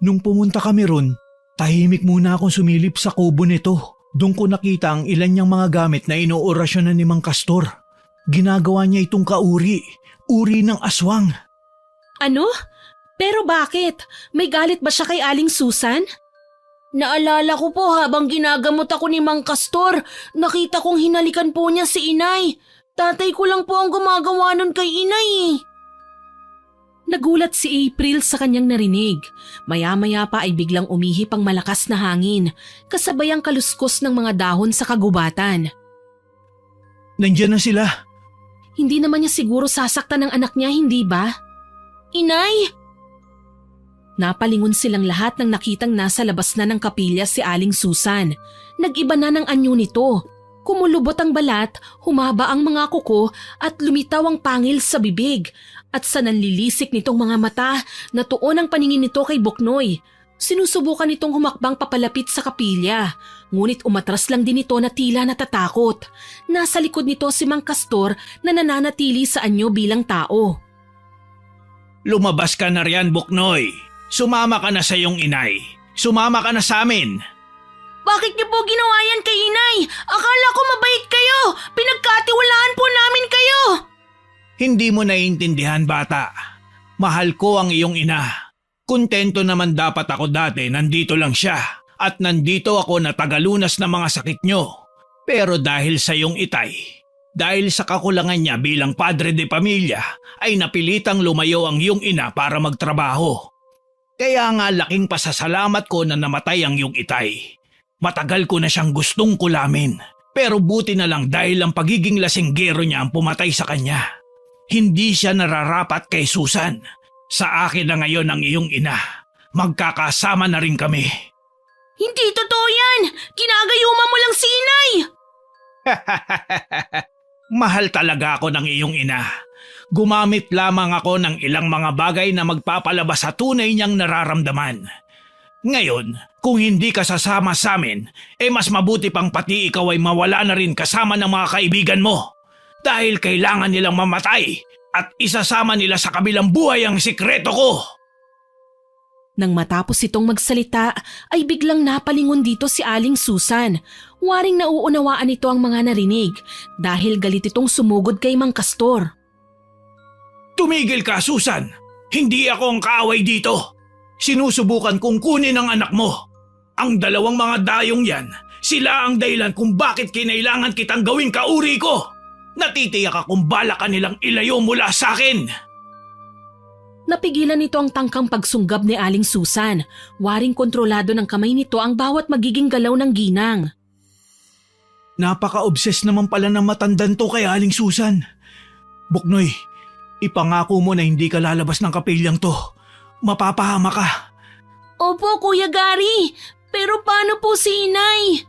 Nung pumunta kami ron, tahimik muna akong sumilip sa kubo nito. Doon ko nakita ang ilan niyang mga gamit na inoorasyonan ni Mang Castor. Ginagawa niya itong kauri, uri ng aswang. Ano? Pero bakit? May galit ba siya kay Aling Susan? Naalala ko po habang ginagamot ako ni Mang Castor, nakita kong hinalikan po niya si Inay. Tatay ko lang po ang gumagawa nun kay Inay eh. Nagulat si April sa kanyang narinig. Maya-maya pa ay biglang umihip ang malakas na hangin, kasabay ang kaluskos ng mga dahon sa kagubatan. Nandiyan na sila. Hindi naman niya siguro sasaktan ng anak niya, hindi ba? Inay! Napalingon silang lahat nang nakitang nasa labas na ng kapilya si Aling Susan. Nag-iba na ng anyo nito. Kumulubot ang balat, humaba ang mga kuko at lumitaw ang pangil sa bibig. At sa nanlilisik nitong mga mata, natuon ang paningin nito kay Buknoy. Sinusubukan nitong humakbang papalapit sa kapilya. Ngunit umatras lang din ito na tila natatakot. Nasa likod nito si Mang Castor na nananatili sa anyo bilang tao. Lumabas ka na riyan, Buknoy. Sumama ka na sa iyong inay. Sumama ka na sa amin. Bakit niyo po ginawa yan kay Inay? Akala ko mabait kayo. Pinagkatiwalaan po namin kayo. Hindi mo naiintindihan, bata. Mahal ko ang iyong ina. Kontento naman dapat ako dati, nandito lang siya. At nandito ako na tagalunas ng mga sakit nyo. Pero dahil sa iyong itay, dahil sa kakulangan niya bilang padre de pamilya, ay napilitang lumayo ang iyong ina para magtrabaho. Kaya nga laking pasasalamat ko na namatay ang iyong itay. Matagal ko na siyang gustong kulamin. Pero buti na lang dahil ang pagiging lasinggero niya ang pumatay sa kanya. Hindi siya nararapat kay Susan. Sa akin na ngayon ang iyong ina. Magkakasama na rin kami. Hindi totoo yan! Ginagayuma mo lang si Inay! Mahal talaga ako ng iyong ina. Gumamit lamang ako ng ilang mga bagay na magpapalabas sa tunay niyang nararamdaman. Ngayon, kung hindi ka sasama sa amin, mas mabuti pang pati ikaw ay mawala na rin kasama ng mga kaibigan mo. Dahil kailangan nilang mamatay at isasama nila sa kabilang buhay ang sikreto ko. Nang matapos itong magsalita, ay biglang napalingon dito si Aling Susan. Waring nauunawaan ito ang mga narinig dahil galit itong sumugod kay Mang Castor. Tumigil ka, Susan! Hindi ako ang kaaway dito. Sinusubukan kong kunin ang anak mo. Ang dalawang mga dayong yan, sila ang dahilan kung bakit kinailangan kitang gawing kauri ko. Natitiyak akong bala ka nilang ilayo mula sa akin. Napigilan nito ang tangkang pagsunggab ni Aling Susan. Waring kontrolado ng kamay nito ang bawat magiging galaw ng ginang. Napaka-obses naman pala ng matandan to kay Aling Susan. Buknoy, ipangako mo na hindi ka lalabas ng kapilyang to. Mapapahama ka. Opo, Kuya Gary. Pero paano po si Inay?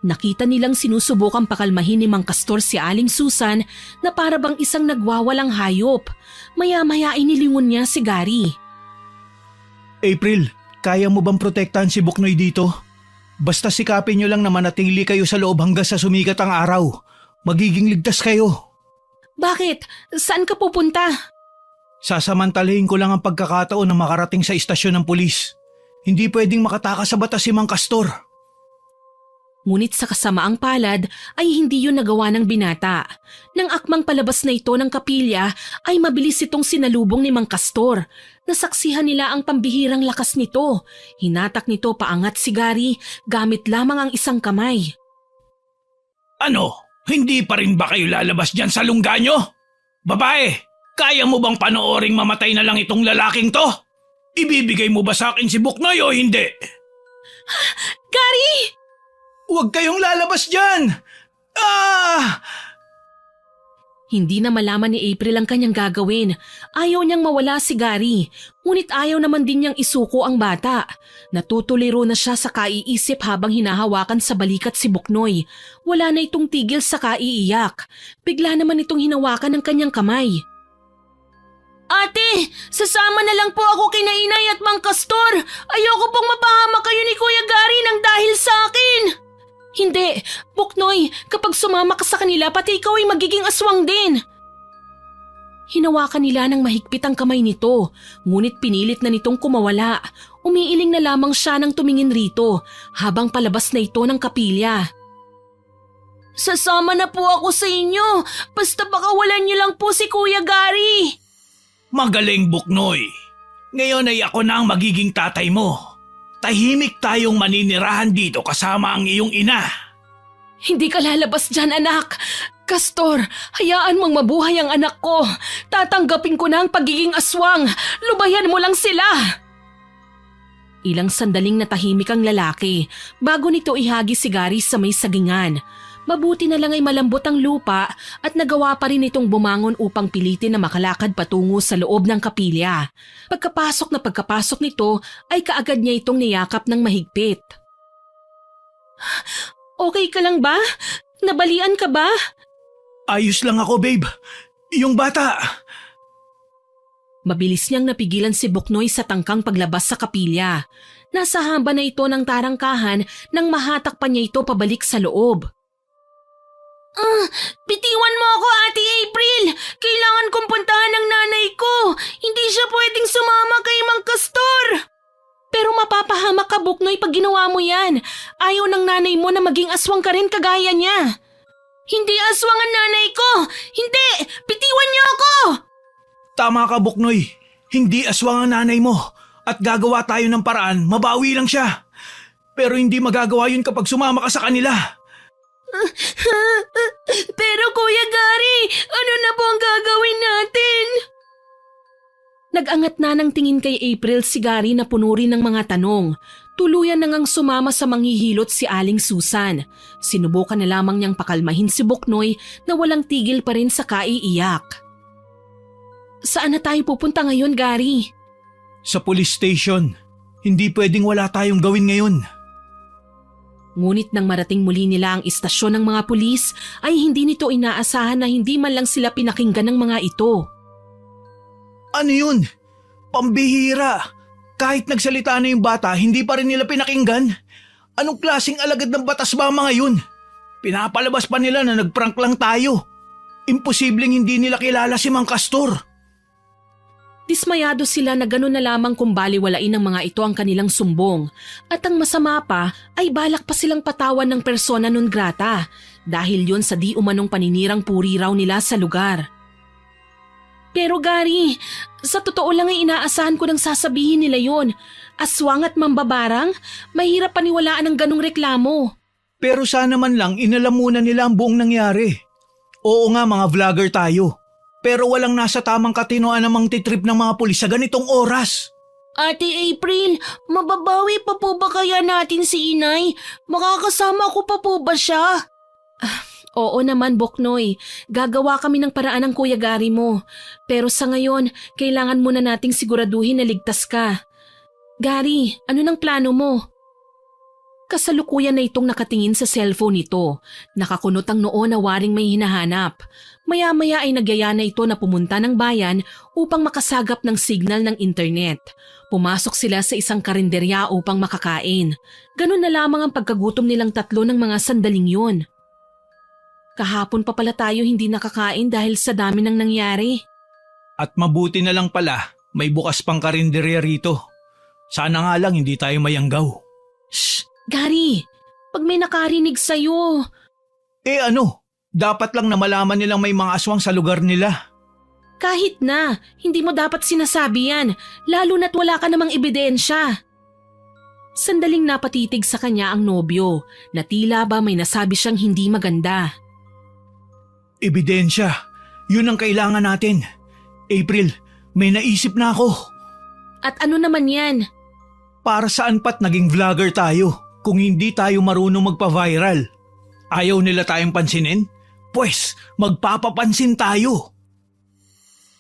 Nakita nilang sinusubukang pakalmahin ni Mang Castor si Aling Susan na para bang isang nagwawalang hayop. Maya-maya inilingon niya si Gary. April, kaya mo bang protektahan si Buknoy dito? Basta sikapin nyo lang na manatili kayo sa loob hanggang sa sumikat ang araw. Magiging ligtas kayo. Bakit? Saan ka pupunta? Sasamantalahin ko lang ang pagkakataon na makarating sa istasyon ng pulis. Hindi pwedeng makatakas sa batas si Mang Castor. Ngunit sa kasamaang palad ay hindi yun nagawa ng binata. Nang akmang palabas na ito ng kapilya ay mabilis itong sinalubong ni Mang Castor. Nasaksihan nila ang pambihirang lakas nito. Hinatak nito paangat si Gary gamit lamang ang isang kamay. Ano? Hindi pa rin ba kayo lalabas dyan sa lungga nyo? Babae, kaya mo bang panooring mamatay na lang itong lalaking to? Ibibigay mo ba sa akin si Buknoy o hindi? Gary! Huwag kayong lalabas dyan! Hindi na malaman ni April ang kanyang gagawin. Ayaw niyang mawala si Gary, ngunit ayaw naman din niyang isuko ang bata. Natutuliro na siya sa kaiisip habang hinahawakan sa balikat si Buknoy. Wala na itong tigil sa kaiiyak. Bigla naman itong hinawakan ng kanyang kamay. Ate, sasama na lang po ako kina Inay at Mang Castor. Ayoko pong mapahamak kayo ni Kuya Gary nang dahil sa akin. Hindi, Buknoy, kapag sumama ka sa kanila pati ikaw ay magiging aswang din. Hinawakan nila ng mahigpit ang kamay nito, ngunit pinilit na nitong kumawala. Umiiling na lamang siya nang tumingin rito habang palabas na ito ng kapilya. Sasama na po ako sa inyo, basta pakawalan niyo lang po si Kuya Gary. Magaling, Buknoy. Ngayon ay ako na ang magiging tatay mo. Tahimik tayong maninirahan dito kasama ang iyong ina. Hindi ka lalabas dyan, anak. Castor, hayaan mong mabuhay ang anak ko. Tatanggapin ko na ang pagiging aswang. Lubayan mo lang sila. Ilang sandaling natahimik ang lalaki bago nito ihagi si Gary sa may sagingan. Mabuti na lang ay malambot ang lupa at nagawa pa rin itong bumangon upang pilitin na makalakad patungo sa loob ng kapilya. Pagkapasok nito ay kaagad niya itong niyakap ng mahigpit. Okay ka lang ba? Nabalian ka ba? Ayos lang ako, babe. Yung bata. Mabilis niyang napigilan si Buknoy sa tangkang paglabas sa kapilya. Nasa hamba na ito ng tarangkahan nang mahatak pa niya ito pabalik sa loob. Bitiwan mo ako, Ate April! Kailangan kong puntahan ng nanay ko! Hindi siya pwedeng sumama kay Mang Castor! Pero mapapahamak ka, Buknoy, pag ginawa mo yan. Ayaw ng nanay mo na maging aswang ka rin kagaya niya. Hindi aswang ang nanay ko! Hindi! Bitiwan niyo ako! Tama ka, Buknoy. Hindi aswang ang nanay mo. At gagawa tayo ng paraan, mabawi lang siya. Pero hindi magagawa yun kapag sumama ka sa kanila. Pero Kuya Gary, ano na po ang gagawin natin? Nag-angat na ng tingin kay April si Gary na puno rin ng mga tanong. Tuluyan na ngang sumama sa manghihilot si Aling Susan. Sinubukan na lamang niyang pakalmahin si Buknoy na walang tigil pa rin sa kaiiyak. Saan na tayo pupunta ngayon, Gary? Sa police station. Hindi pwedeng wala tayong gawin ngayon. Ngunit nang marating muli nila ang istasyon ng mga pulis ay hindi nito inaasahan na hindi man lang sila pinakinggan ng mga ito. Ano yun? Pambihira. Kahit nagsalita na yung bata, hindi pa rin nila pinakinggan. Anong klaseng alagad ng batas ba mga yun? Pinapalabas pa nila na nagprank lang tayo. Imposibleng hindi nila kilala si Mang Castor. Dismayado sila na gano'n na lamang kung baliwalain ng mga ito ang kanilang sumbong. At ang masama pa ay balak pa silang patawan ng persona non grata dahil yon sa di umanong paninirang puri raw nila sa lugar. Pero Gary, sa totoo lang ay inaasahan ko nang sasabihin nila yon. Aswang at mambabarang, mahirap paniwalaan ng ganong reklamo. Pero sana man lang inalam muna nila ang buong nangyari. Oo nga, mga vlogger tayo. Pero walang nasa tamang katinoan namang titrip ng mga pulis sa ganitong oras. Ate April, mababawi pa po ba kaya natin si Inay? Makakasama ko pa po ba siya? Oo naman, Buknoy. Gagawa kami ng paraan ng Kuya Gary mo. Pero sa ngayon, kailangan muna nating siguraduhin na ligtas ka. Gary, ano nang plano mo? Kasalukuyan na itong nakatingin sa cellphone nito. Nakakunot ang noo na waring may hinahanap. Maya-maya ay nagyaya na ito na pumunta ng bayan upang makasagap ng signal ng internet. Pumasok sila sa isang karinderya upang makakain. Ganun na lamang ang pagkagutom nilang tatlo ng mga sandaling yun. Kahapon pa pala tayo hindi nakakain dahil sa dami ng nangyari. At mabuti na lang pala, may bukas pang karinderya rito. Sana nga lang hindi tayo mayanggaw. Shh! Gary! Pag may nakarinig sa'yo… Ano? Dapat lang na malaman nilang may mga aswang sa lugar nila. Kahit na, hindi mo dapat sinasabi yan, lalo na't wala ka namang ebidensya. Sandaling napatitig sa kanya ang nobyo, na tila ba may nasabi siyang hindi maganda. Ebidensya, yun ang kailangan natin. April, may naisip na ako. At ano naman yan? Para saan pa't naging vlogger tayo kung hindi tayo marunong magpa-viral? Ayaw nila tayong pansinin? Pwes, magpapapansin tayo.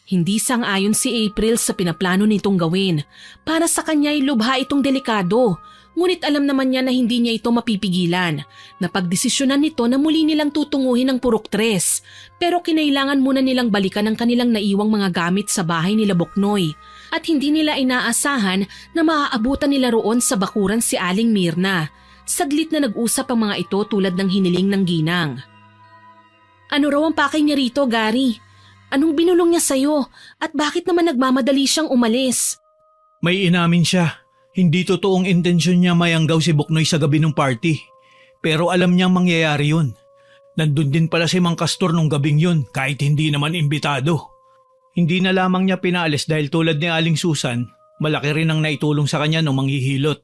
Hindi sang-ayon si April sa pinaplano nitong gawin. Para sa kanya ay lubha itong delikado. Ngunit alam naman niya na hindi niya ito mapipigilan. Napagdesisyonan nito na muli nilang tutunguhin ang Purok 3. Pero kinailangan muna nilang balikan ang kanilang naiwang mga gamit sa bahay nila Boknoy. At hindi nila inaasahan na maaabutan nila roon sa bakuran si Aling Mirna. Saglit na nag-usap ang mga ito tulad ng hiniling ng ginang. Ano raw ang pakay niya rito, Gary? Anong binulong niya sa'yo? At bakit naman nagmamadali siyang umalis? May inamin siya. Hindi totoong intensyon niya mayanggaw si Boknoy sa gabi ng party. Pero alam niyang mangyayari yun. Nandun din pala si Mang Castor nung gabing yun kahit hindi naman imbitado. Hindi na lamang niya pinaalis dahil tulad ni Aling Susan, malaki rin ang naitulong sa kanya nung manghihilot.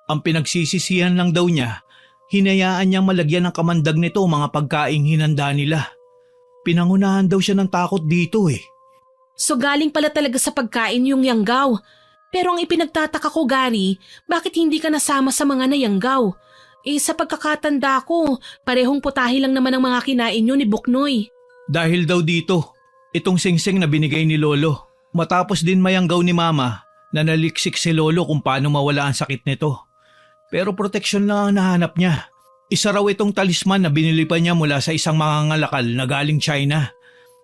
Ang pinagsisisihan lang daw niya, hinayaan niyang malagyan ng kamandag nito mga pagkaing hinanda nila. Pinangunahan daw siya ng takot dito eh. So galing pala talaga sa pagkain yung yanggaw. Pero ang ipinagtataka ko, Gary, bakit hindi ka nasama sa mga nayanggaw? Sa pagkakatanda ko, parehong putahe lang naman ang mga kinain nyo ni Boknoy. Dahil daw dito, itong singsing na binigay ni Lolo. Matapos din mayanggaw ni Mama na naliksik si Lolo kung paano mawala ang sakit nito. Pero proteksyon lang ang nahanap niya. Isa raw itong talisman na binili pa niya mula sa isang mangangalakal na galing China.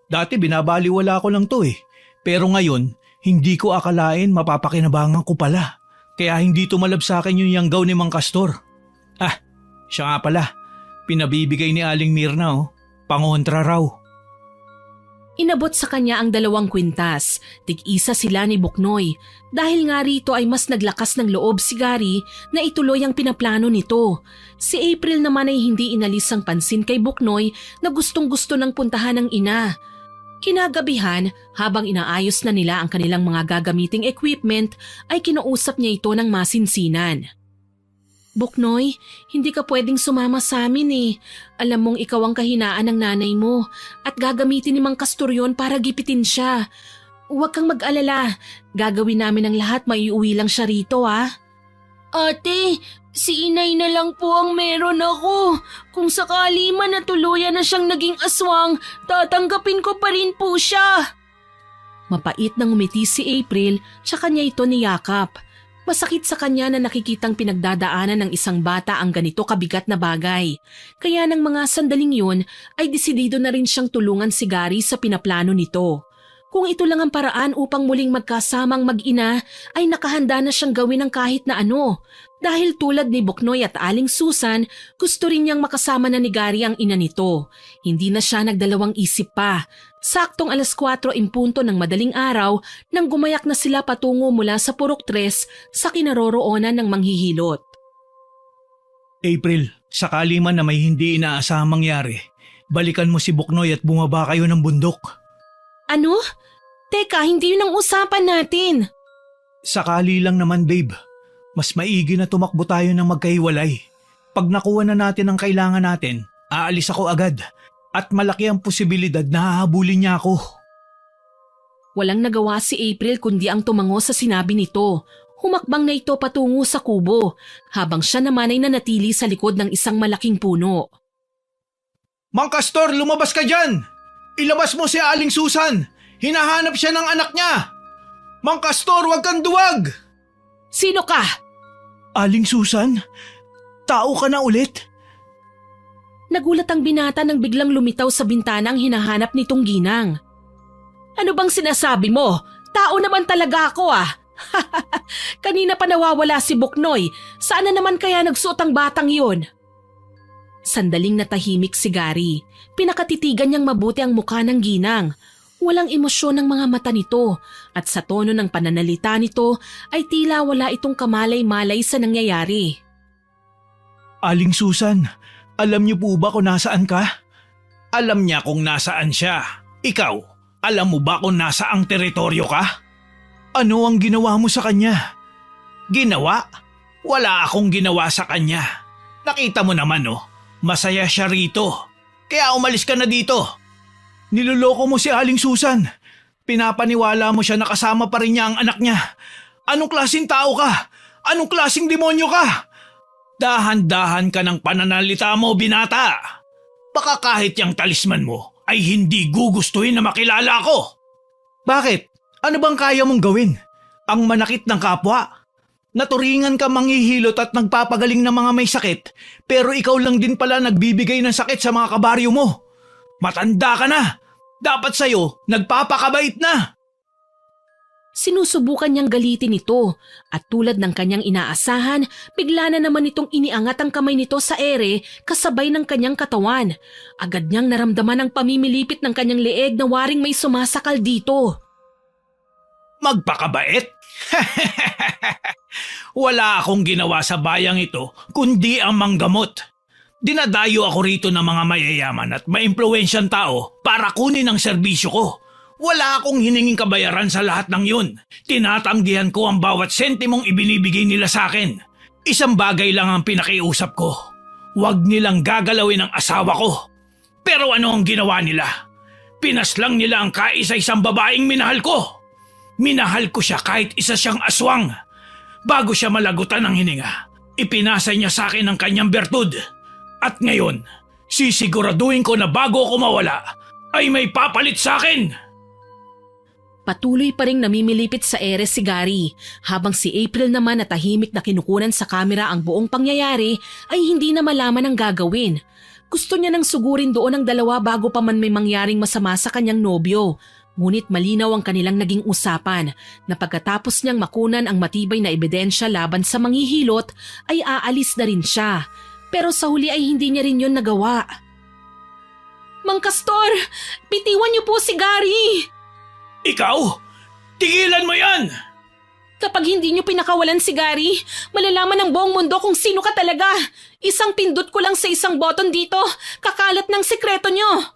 Dati binabaliwala ko lang to eh. Pero ngayon, hindi ko akalain mapapakinabangan ko pala. Kaya hindi tumalab sa akin yung yanggaw ni Mang Castor. Siya nga pala. Pinabibigay ni Aling Mirna Pangontra raw. Inabot sa kanya ang 2 kwintas. Tig-isa sila ni Boknoy. Dahil nga rito ay mas naglakas ng loob si Gary na ituloy ang pinaplano nito. Si April naman ay hindi inalis ang pansin kay Boknoy na gustong-gusto ng puntahan ng ina. Kinagabihan, habang inaayos na nila ang kanilang mga gagamiting equipment, ay kinausap niya ito ng masinsinan. Boknoy, hindi ka pwedeng sumama sa amin eh. Alam mong ikaw ang kahinaan ng nanay mo at gagamitin ni Mang Castor yun para gipitin siya. Huwag kang mag-alala. Gagawin namin ang lahat, maiuwi lang siya rito Ate, si inay na lang po ang meron ako. Kung sakali man na tuluyan na siyang naging aswang, tatanggapin ko pa rin po siya. Mapait nang umiti si April, tsaka niya ito niyakap. Masakit sa kanya na nakikitang pinagdadaanan ng isang bata ang ganito kabigat na bagay. Kaya ng mga sandaling yun ay desidido na rin siyang tulungan si Gary sa pinaplano nito. Kung ito lang ang paraan upang muling magkasamang mag-ina, ay nakahanda na siyang gawin ng kahit na ano. Dahil tulad ni Boknoy at Aling Susan, gusto rin niyang makasama na ni Gary ang ina nito. Hindi na siya nagdalawang isip pa. Saktong 4:00 ng madaling araw nang gumayak na sila patungo mula sa Purok 3 sa kinaroroonan ng manghihilot. April, sakali man na may hindi inaasahang mangyari, balikan mo si Boknoy at bumaba kayo ng bundok. Ano? Teka, hindi yun ang usapan natin. Sakali lang naman, babe. Mas maigi na tumakbo tayo ng magkahiwalay. Pag nakuha na natin ang kailangan natin, aalis ako agad. At malaki ang posibilidad na hahabulin niya ako. Walang nagawa si April kundi ang tumango sa sinabi nito. Humakbang na ito patungo sa kubo, habang siya naman ay nanatili sa likod ng isang malaking puno. Mang Castor, lumabas ka dyan! Ilabas mo si Aling Susan! Hinahanap siya ng anak niya! Mang Castor, huwag kang duwag! Sino ka? Aling Susan? Tao ka na ulit? Nagulat ang binata nang biglang lumitaw sa bintana ang hinahanap nitong ginang. Ano bang sinasabi mo? Tao naman talaga ako ah. Kanina pa nawawala si Buknoy. Saan na naman kaya nagsuot ang batang yun? Sandaling natahimik si Gary. Pinakatitigan niyang mabuti ang mukha ng ginang. Walang emosyon ng mga mata nito at sa tono ng pananalita nito ay tila wala itong kamalay-malay sa nangyayari. Aling Susan, alam niyo po ba kung nasaan ka? Alam niya kung nasaan siya. Ikaw, alam mo ba kung nasaang teritoryo ka? Ano ang ginawa mo sa kanya? Ginawa? Wala akong ginawa sa kanya. Nakita mo naman masaya siya rito. Kaya umalis ka na dito. Niloloko mo si Aling Susan. Pinapaniwala mo siya na kasama pa rin niya ang anak niya. Anong klaseng tao ka? Anong klaseng demonyo ka? Dahan-dahan ka ng pananalita mo, binata. Baka kahit yung talisman mo ay hindi gugustuhin na makilala ko. Bakit? Ano bang kaya mong gawin? Ang manakit ng kapwa? Naturingan ka manghihilot at nagpapagaling ng mga may sakit, pero ikaw lang din pala nagbibigay ng sakit sa mga kabaryo mo. Matanda ka na. Dapat sa'yo, nagpapakabait na. Sinusubukan niyang galitin ito at tulad ng kanyang inaasahan, bigla na naman itong iniangat ang kamay nito sa ere kasabay ng kanyang katawan. Agad niyang naramdaman ang pamimilipit ng kanyang leeg na waring may sumasakal dito. Magpakabait? Wala akong ginawa sa bayang ito kundi ang manggamot. Dinadayo ako rito ng mga mayayaman at maimpluwensyang tao para kunin ang serbisyo ko. Wala akong hininging kabayaran sa lahat ng yun. Tinatanggihan ko ang bawat sentimong ibinibigay nila sa akin. Isang bagay lang ang pinakiusap ko. Huwag nilang gagalawin ang asawa ko. Pero ano ang ginawa nila? Pinaslang nila ang kaisa-isang babaeng minahal ko. Minahal ko siya kahit isa siyang aswang. Bago siya malagutan ng hininga, ipinasa niya sa akin ang kanyang bertud. At ngayon, sisiguraduhin ko na bago ako mawala, ay may papalit sa akin. Patuloy pa ring namimilipit sa ere si Gary, habang si April naman na tahimik na kinukunan sa kamera ang buong pangyayari ay hindi na malaman ang gagawin. Gusto niya nang sugurin doon ang dalawa bago pa man may mangyaring masama sa kanyang nobyo. Ngunit malinaw ang kanilang naging usapan na pagkatapos niyang makunan ang matibay na ebidensya laban sa manghihilot ay aalis na rin siya. Pero sa huli ay hindi niya rin yun nagawa. Mang Castor, bitiwan niyo po si Gary! Ikaw? Tigilan mo yan! Kapag hindi niyo pinakawalan si Gary, malalaman ng buong mundo kung sino ka talaga. Isang pindot ko lang sa isang button dito, kakalat ng sekreto niyo.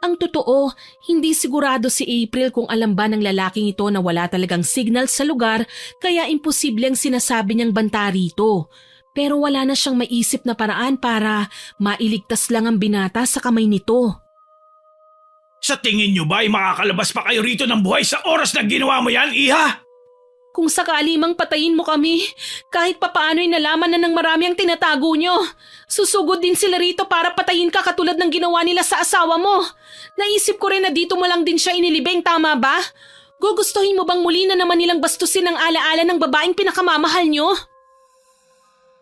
Ang totoo, hindi sigurado si April kung alam ba ng lalaking ito na wala talagang signal sa lugar kaya imposible ang sinasabi niyang banta rito. Pero wala na siyang maisip na paraan para mailigtas lang ang binata sa kamay nito. Sa tingin niyo ba ay makakalabas pa kayo rito ng buhay sa oras na ginawa mo yan, Iha? Kung sakali mang patayin mo kami, kahit papaano'y nalaman na ng marami ang tinatago niyo. Susugod din sila rito para patayin ka katulad ng ginawa nila sa asawa mo. Naisip ko rin na dito mo lang din siya inilibing, tama ba? Gugustuhin mo bang muli na naman nilang bastusin ang alaala ng babaeng pinakamamahal niyo?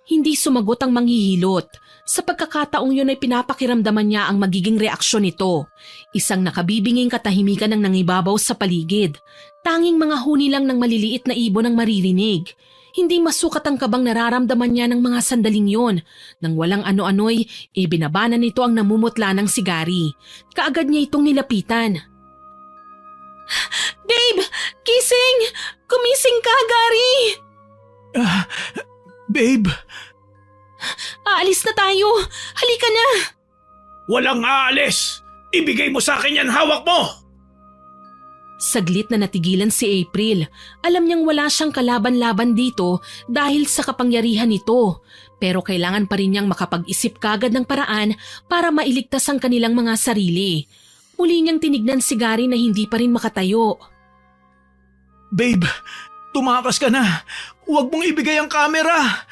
Hindi sumagot ang manghihilot. Sa pagkakataong yun ay pinapakiramdaman niya ang magiging reaksyon nito. Isang nakabibinging katahimikan ang nangibabaw sa paligid. Tanging mga huni lang ng maliliit na ibon ang maririnig. Hindi masukat ang kabang nararamdaman niya ng mga sandaling yon. Nang walang ano-ano'y, ibinabana nito ang namumutla ng si Gary. Kaagad niya itong nilapitan. Babe! Kising! Kumising ka, Gary! Babe! Aalis na tayo! Halika na! Walang aalis! Ibigay mo sa akin yan, hawak mo! Saglit na natigilan si April. Alam niyang wala siyang kalaban-laban dito dahil sa kapangyarihan nito. Pero kailangan pa rin niyang makapag-isip kagad ng paraan para mailigtas ang kanilang mga sarili. Muli niyang tinignan si Gary na hindi pa rin makatayo. Babe, tumakas ka na. Huwag mong ibigay ang camera.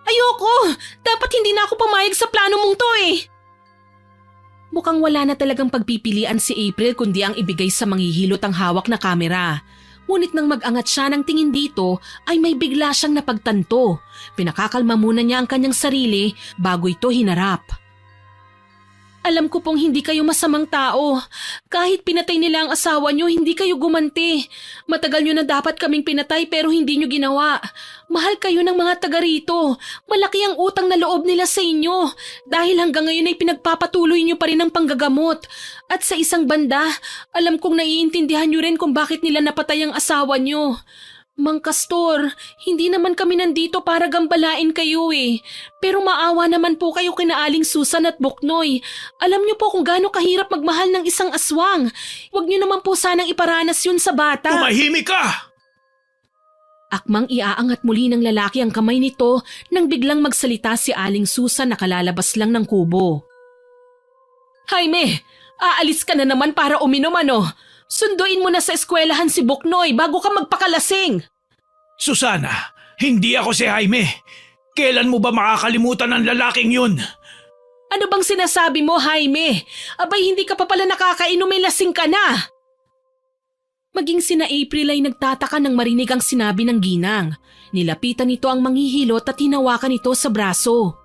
Ayoko! Dapat hindi na ako pumayag sa plano mong to eh! Mukhang wala na talagang pagpipilian si April kundi ang ibigay sa manghihilot ang hawak na kamera. Ngunit nang mag-angat siya ng tingin dito ay may bigla siyang napagtanto. Pinakakalma muna niya ang kanyang sarili bago ito hinarap. Alam ko pong hindi kayo masamang tao. Kahit pinatay nila ang asawa niyo, hindi kayo gumanti. Matagal niyo na dapat kaming pinatay pero hindi niyo ginawa. Mahal kayo ng mga taga rito. Malaki ang utang na loob nila sa inyo. Dahil hanggang ngayon ay pinagpapatuloy niyo pa rin ang panggagamot. At sa isang banda, alam kong naiintindihan niyo rin kung bakit nila napatay ang asawa niyo. Mang Castor, hindi naman kami nandito para gambalain kayo eh. Pero maawa naman po kayo kina Aling Susan at Buknoy. Alam niyo po kung gaano kahirap magmahal ng isang aswang. Huwag niyo naman po sanang iparanas yun sa bata. Tumahimik ka! Akmang iaangat muli ng lalaki ang kamay nito nang biglang magsalita si Aling Susan na kalalabas lang ng kubo. Jaime, aalis ka na naman para uminom ano? Sunduin mo na sa eskwelahan si Buknoy bago ka magpakalasing. Susana, hindi ako si Jaime. Kailan mo ba makakalimutan ang lalaking yun? Ano bang sinasabi mo, Jaime? Abay, hindi ka pa pala nakakainom, may lasing ka na. Maging sina April ay nagtataka nang marinig ang sinabi ng ginang. Nilapitan nito ang manghihilot at hinawakan ito sa braso.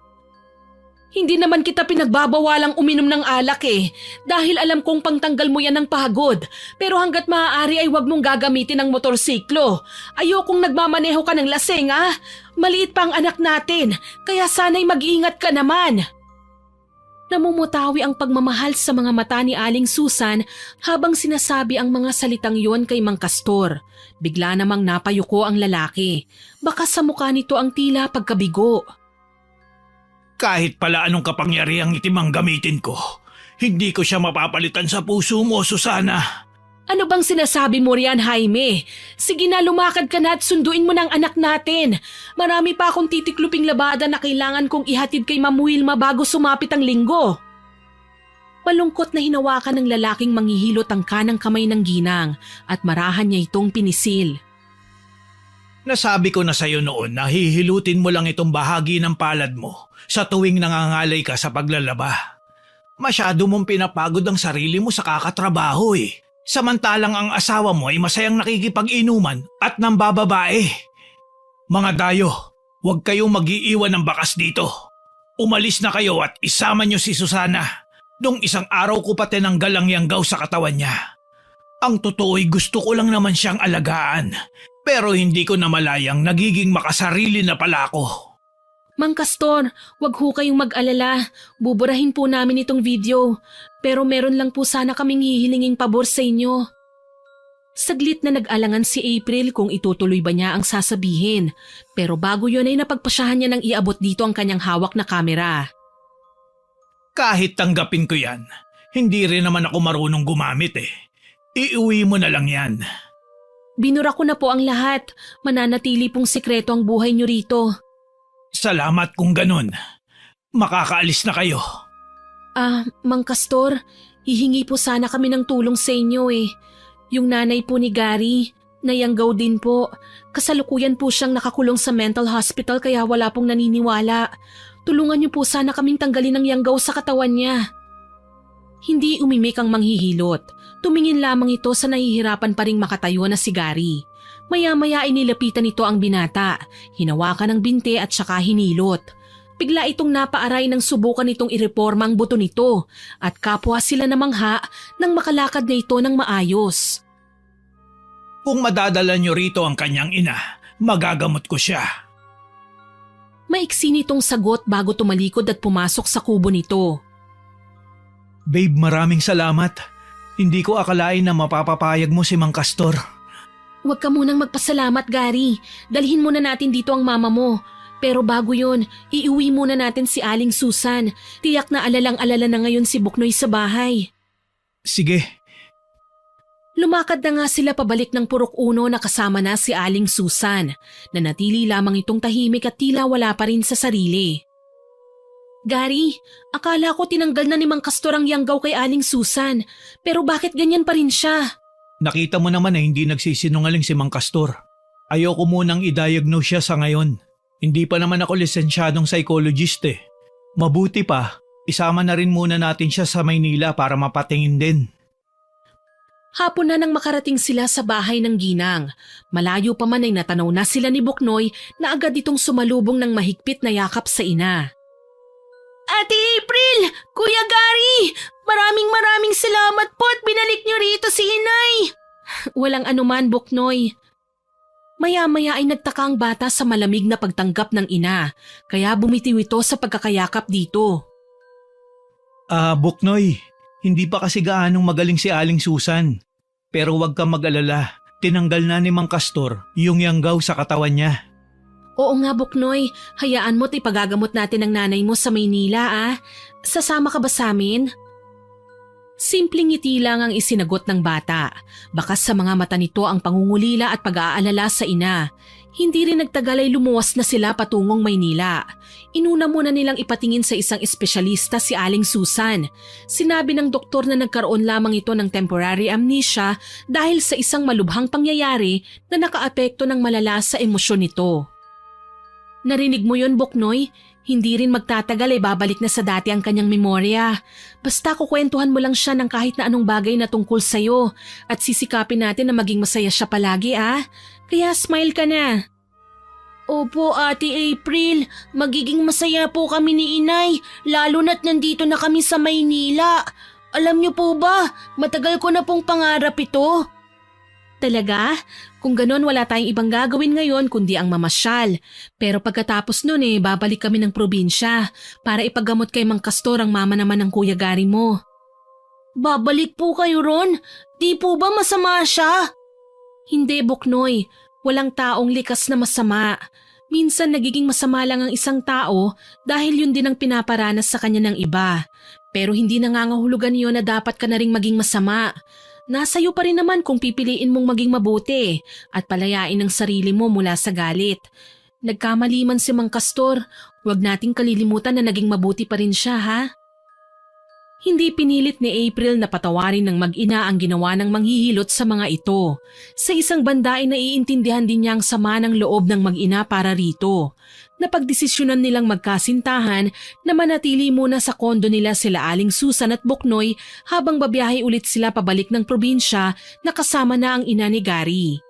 Hindi naman kita pinagbabawalang uminom ng alak eh, dahil alam kong pangtanggal mo yan ng pagod. Pero hanggat maaari ay wag mong gagamitin ang motorsiklo. Ayokong nagmamaneho ka ng lasing ah. Maliit pa ang anak natin, kaya sana'y mag-iingat ka naman. Namumutawi ang pagmamahal sa mga mata ni Aling Susan habang sinasabi ang mga salitang yon kay Mang Castor. Bigla namang napayuko ang lalaki. Baka sa mukha nito ang tila pagkabigo. Kahit pala anong kapangyarihang itim ang gamitin ko, hindi ko siya mapapalitan sa puso mo, Susana. Ano bang sinasabi mo riyan, Jaime? Sige na, lumakad ka na at sunduin mo ng anak natin. Marami pa akong titikluping labada na kailangan kong ihatid kay Ma'am Wilma bago sumapit ang linggo. Malungkot na hinawakan ng lalaking manghihilot ang kanang kamay ng ginang at marahan niya itong pinisil. Nasabi ko na sa'yo noon na hihilutin mo lang itong bahagi ng palad mo sa tuwing nangangalay ka sa paglalaba. Masyado mong pinapagod ang sarili mo sa kakatrabaho eh. Samantalang ang asawa mo ay masayang nakikipag-inuman at nambababae. Mga dayo, huwag kayong mag-iiwan ng bakas dito. Umalis na kayo at isama niyo si Susana. Nung isang araw ko pa tinanggal ang yanggaw sa katawan niya. Ang totoo'y gusto ko lang naman siyang alagaan. Pero hindi ko namalayang nagiging makasarili na pala ako. Mang Castor, wag ho kayong mag-alala. Buburahin po namin itong video. Pero meron lang po sana kaming hihilinging pabor sa inyo. Saglit na nag-alangan si April kung itutuloy ba niya ang sasabihin. Pero bago yun ay napagpasyahan niya nang iabot dito ang kanyang hawak na kamera. Kahit tanggapin ko yan, hindi rin naman ako marunong gumamit eh. Iuwi mo na lang yan. Binura ko na po ang lahat. Mananatili pong sikreto ang buhay niyo rito. Salamat kung ganun. Makakaalis na kayo. Mang Castor, hihingi po sana kami ng tulong sa inyo eh. Yung nanay po ni Gary, nayanggaw din po. Kasalukuyan po siyang nakakulong sa mental hospital kaya wala pong naniniwala. Tulungan niyo po sana kaming tanggalin ang yanggaw sa katawan niya. Hindi umimik ang manghihilot. Tumingin lamang ito sa nahihirapan pa ring makatayo na si Gary. Maya-maya ay nilapitan nito ang binata, hinawakan ng binte at saka hinilot. Bigla itong napaaray nang subukan itong ireporma ang buto nito at kapwa sila namangha nang makalakad na ito ng maayos. Kung madadala niyo rito ang kanyang ina, magagamot ko siya. Maiksi nitong sagot bago tumalikod at pumasok sa kubo nito. Babe, maraming salamat. Hindi ko akalain na mapapapayag mo si Mang Castor. Huwag ka munang magpasalamat, Gary. Dalhin muna natin dito ang mama mo. Pero bago yun, iuwi muna natin si Aling Susan. Tiyak na alalang-alala na ngayon si Buknoy sa bahay. Sige. Lumakad na nga sila pabalik ng Purok Uno na kasama na si Aling Susan. Nanatili lamang itong tahimik at tila wala pa rin sa sarili. Gary, akala ko tinanggal na ni Mang Castor ang yanggaw kay Aling Susan. Pero bakit ganyan pa rin siya? Nakita mo naman na hindi nagsisinungaling si Mang Castor. Ayoko munang i-diagnose siya sa ngayon. Hindi pa naman ako lisensyadong psychologist eh. Mabuti pa, isama na rin muna natin siya sa Maynila para mapatingin din. Hapon na nang makarating sila sa bahay ng ginang. Malayo pa man ay natanaw na sila ni Buknoy na agad itong sumalubong ng mahigpit na yakap sa ina. Ate April! Kuya Gary! Maraming salamat po at binalik niyo rito si inay! Walang anuman, Buknoy. Maya-maya ay nagtaka ang bata sa malamig na pagtanggap ng ina, kaya bumitiw ito sa pagkakayakap dito. Buknoy, hindi pa kasi gaanong magaling si Aling Susan. Pero wag kang mag-alala, tinanggal na ni Mang Castor yung yanggaw sa katawan niya. Oo nga, Buknoy. Hayaan mo't ipagagamot natin ang nanay mo sa Maynila, ah. Sasama ka ba sa amin? Simpleng ngiti lang ang isinagot ng bata. Bakas sa mga mata nito ang pangungulila at pag-aalala sa ina. Hindi rin nagtagal ay lumuwas na sila patungong Maynila. Inuna muna nilang ipatingin sa isang espesyalista si Aling Susan. Sinabi ng doktor na nagkaroon lamang ito ng temporary amnesia dahil sa isang malubhang pangyayari na nakaapekto ng malala sa emosyon nito. Narinig mo yun, Buknoy? Hindi rin magtatagal ay babalik na sa dati ang kanyang memorya. Basta kukwentuhan mo lang siya ng kahit na anong bagay na tungkol sa'yo at sisikapin natin na maging masaya siya palagi, ah. Kaya smile ka na. Opo, Ate April. Magiging masaya po kami ni Inay, lalo na't nandito na kami sa Maynila. Alam niyo po ba, matagal ko na pong pangarap ito. Talaga? Kung ganon wala tayong ibang gagawin ngayon kundi ang mamasyal. Pero pagkatapos nun babalik kami ng probinsya para ipagamot kay Mang Castor ang mama naman ng Kuya Gary mo. Babalik po kayo ron? Di po ba masama siya? Hindi, Buknoy. Walang taong likas na masama. Minsan nagiging masama lang ang isang tao dahil yun din ang pinaparanas sa kanya ng iba. Pero hindi nangangahulugan yun na dapat ka na ring maging masama. Nasa iyo pa rin naman kung pipiliin mong maging mabuti at palayain ang sarili mo mula sa galit. Nagkamali man si Mang Castor, huwag nating kalilimutan na naging mabuti pa rin siya, ha? Hindi pinilit ni April na patawarin ng mag-ina ang ginawa ng manghihilot sa mga ito. Sa isang banda ay naiintindihan din niya ang sama ng loob ng mag-ina para rito. Napagdesisyonan nilang magkasintahan na manatili muna sa kondo nila sila Aling Susan at Buknoy habang babiyahe ulit sila pabalik ng probinsya na kasama na ang ina ni Gary.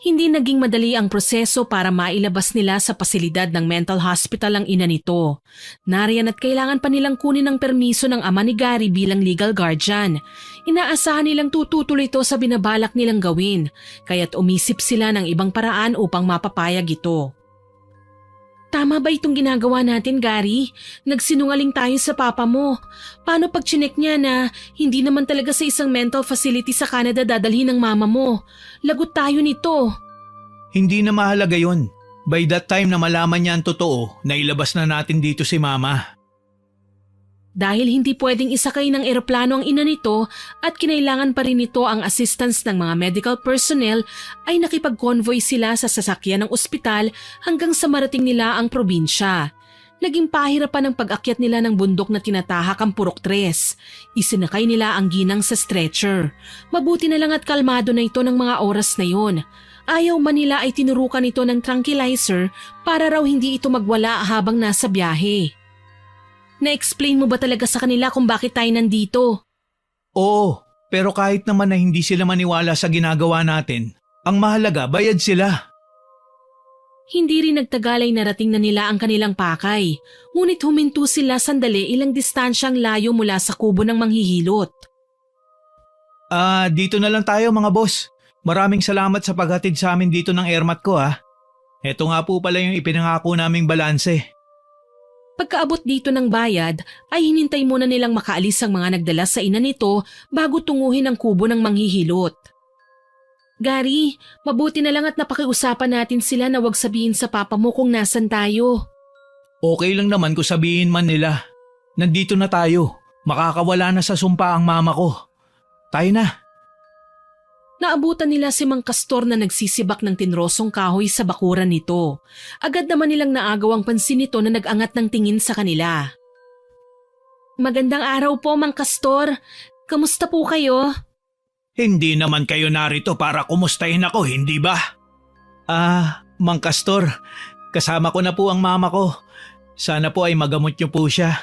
Hindi naging madali ang proseso para mailabas nila sa pasilidad ng mental hospital ang ina nito. Nariyan at kailangan pa nilang kunin ang permiso ng ama ni Gary bilang legal guardian. Inaasahan nilang tututuloy ito sa binabalak nilang gawin, kaya't umisip sila ng ibang paraan upang mapapayag ito. Tama ba itong ginagawa natin, Gary? Nagsinungaling tayo sa papa mo. Paano pag chinek niya na hindi naman talaga sa isang mental facility sa Canada dadalhin ng mama mo? Lagot tayo nito. Hindi na mahalaga yun. By that time na malaman niya ang totoo, nailabas na natin dito si mama. Dahil hindi pwedeng isakay ng eroplano ang ina nito at kinailangan pa rin nito ang assistance ng mga medical personnel, ay nakipag-convoy sila sa sasakyan ng ospital hanggang sa marating nila ang probinsya. Naging pahirapan ang pag-akyat nila ng bundok na tinatahak ang Purok 3. Isinakay nila ang ginang sa stretcher. Mabuti na lang at kalmado na ito ng mga oras na yon. Ayaw man nila ay tinurukan ito ng tranquilizer para raw hindi ito magwala habang nasa biyahe. Na-explain mo ba talaga sa kanila kung bakit tayo nandito? Oo, pero kahit naman na hindi sila maniwala sa ginagawa natin, ang mahalaga bayad sila. Hindi rin nagtagal ay narating na nila ang kanilang pakay. Ngunit huminto sila sandali ilang distansyang layo mula sa kubo ng manghihilot. Dito na lang tayo mga boss. Maraming salamat sa paghatid sa amin dito ng airmat ko ha. Ito nga po pala yung ipinangako naming balanse. Pagkaabot dito ng bayad ay hinintay muna nilang makaalis ang mga nagdala sa ina nito bago tunguhin ang kubo ng manghihilot. Gary, mabuti na lang at napakiusapan natin sila na wag sabihin sa papa mo kung nasan tayo. Okay lang naman kung sabihin man nila. Nandito na tayo. Makakawala na sa sumpa ang mama ko. Tayo na. Naabutan nila si Mang Castor na nagsisibak ng tinrosong kahoy sa bakuran nito. Agad naman nilang naagaw ang pansin nito na nag-angat ng tingin sa kanila. Magandang araw po, Mang Castor. Kamusta po kayo? Hindi naman kayo narito para kumustahin ako, hindi ba? Mang Castor, kasama ko na po ang mama ko. Sana po ay magamot niyo po siya.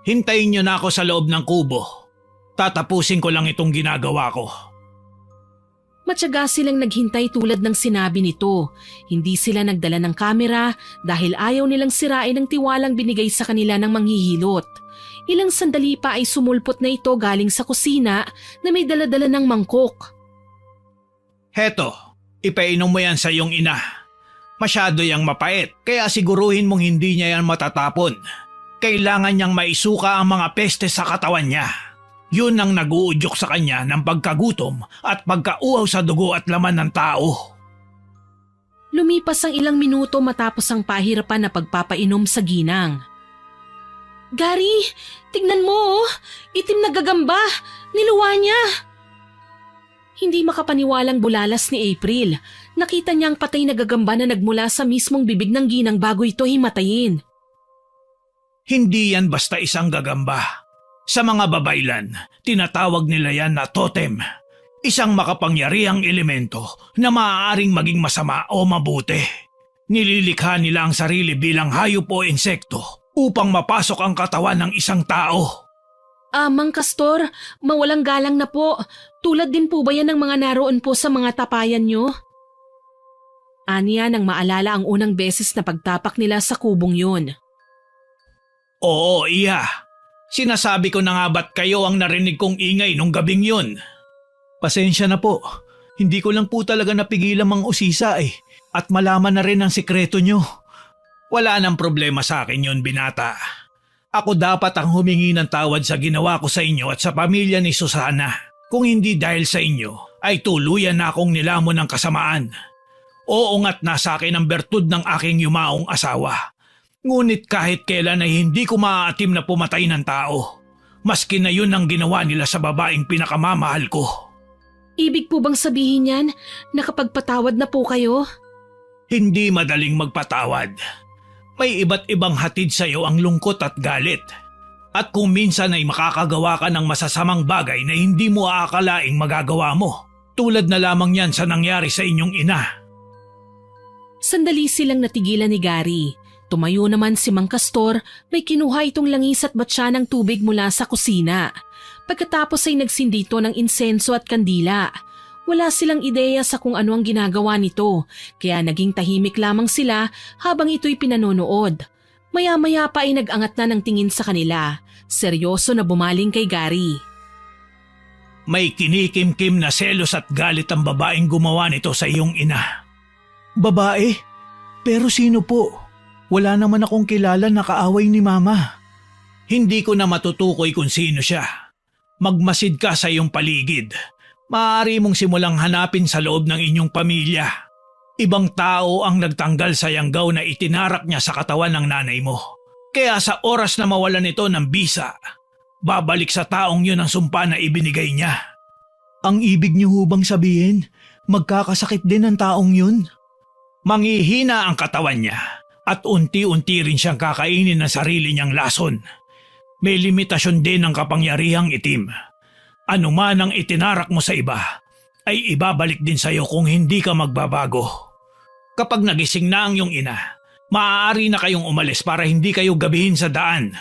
Hintayin niyo na ako sa loob ng kubo. Tatapusin ko lang itong ginagawa ko. Matyaga silang naghintay tulad ng sinabi nito. Hindi sila nagdala ng kamera dahil ayaw nilang sirain ang tiwalang binigay sa kanila ng manghihilot. Ilang sandali pa ay sumulpot na ito galing sa kusina na may daladala ng mangkok. Heto, ipainom mo yan sa iyong ina. Masyado yang mapait, kaya siguruhin mong hindi niya yan matatapon. Kailangan niyang maisuka ang mga peste sa katawan niya. Yun ang nag-uudyok sa kanya ng pagkagutom at pagkauhaw sa dugo at laman ng tao. Lumipas ang ilang minuto matapos ang pahirapan na pagpapainom sa ginang. Gary, tignan mo oh, itim na gagamba, niluwa niya. Hindi makapaniwalang bulalas ni April. Nakita niya ang patay na gagamba na nagmula sa mismong bibig ng ginang bago ito himatayin. Hindi yan basta isang gagamba. Sa mga babaylan, tinatawag nila yan na totem. Isang makapangyarihang elemento na maaaring maging masama o mabuti. Nililikha nila ang sarili bilang hayop o insekto upang mapasok ang katawan ng isang tao. Mang Castor, mawalang galang na po. Tulad din po ba yan ng mga naroon po sa mga tapayan nyo? Aniya nang maalala ang unang beses na pagtapak nila sa kubong yun. Oo, iya. Sinasabi ko na nga ba't kayo ang narinig kong ingay nung gabing yun? Pasensya na po. Hindi ko lang po talaga napigilan mang usisa eh. At malaman na rin ang sikreto nyo. Wala nang problema sa akin yun, binata. Ako dapat ang humingi ng tawad sa ginawa ko sa inyo at sa pamilya ni Susana. Kung hindi dahil sa inyo, ay tuluyan na akong nilamon ng kasamaan. Oo nga't nasa akin ang bertud ng aking yumaong asawa. Ngunit kahit kailan ay hindi ko maaatim na pumatay ng tao. Maski na yun ang ginawa nila sa babaeng pinakamamahal ko. Ibig po bang sabihin yan, nakapagpatawad na po kayo? Hindi madaling magpatawad. May iba't ibang hatid sa iyo ang lungkot at galit. At kung minsan ay makakagawa ka ng masasamang bagay na hindi mo aakalaing magagawa mo. Tulad na lamang yan sa nangyari sa inyong ina. Sandali silang natigilan ni Gary. Tumayo naman si Mang Castor, may kinuha itong langis at batsa ng tubig mula sa kusina. Pagkatapos ay nagsindi ito ng insenso at kandila. Wala silang ideya sa kung ano ang ginagawa nito, kaya naging tahimik lamang sila habang ito'y pinanonood. Maya-maya pa ay nag-angat na ng tingin sa kanila. Seryoso na bumaling kay Gary. May kinikim-kim na selos at galit ang babaeng gumawa nito sa iyong ina. Babae? Pero sino po? Wala naman akong kilala na kaaway ni Mama. Hindi ko na matutukoy kung sino siya. Magmasid ka sa iyong paligid. Maaari mong simulang hanapin sa loob ng inyong pamilya. Ibang tao ang nagtanggal sa yanggaw na itinarak niya sa katawan ng nanay mo. Kaya sa oras na mawalan ito ng bisa, babalik sa taong yun ang sumpa na ibinigay niya. Ang ibig niyo hubang sabihin, magkakasakit din ang taong yun? Manghihina ang katawan niya. At unti-unti rin siyang kakainin ng sarili niyang lason. May limitasyon din ang kapangyarihang itim. Ano man ang itinarak mo sa iba, ay ibabalik din sa iyo kung hindi ka magbabago. Kapag nagising na ang iyong ina, maaari na kayong umalis para hindi kayo gabihin sa daan.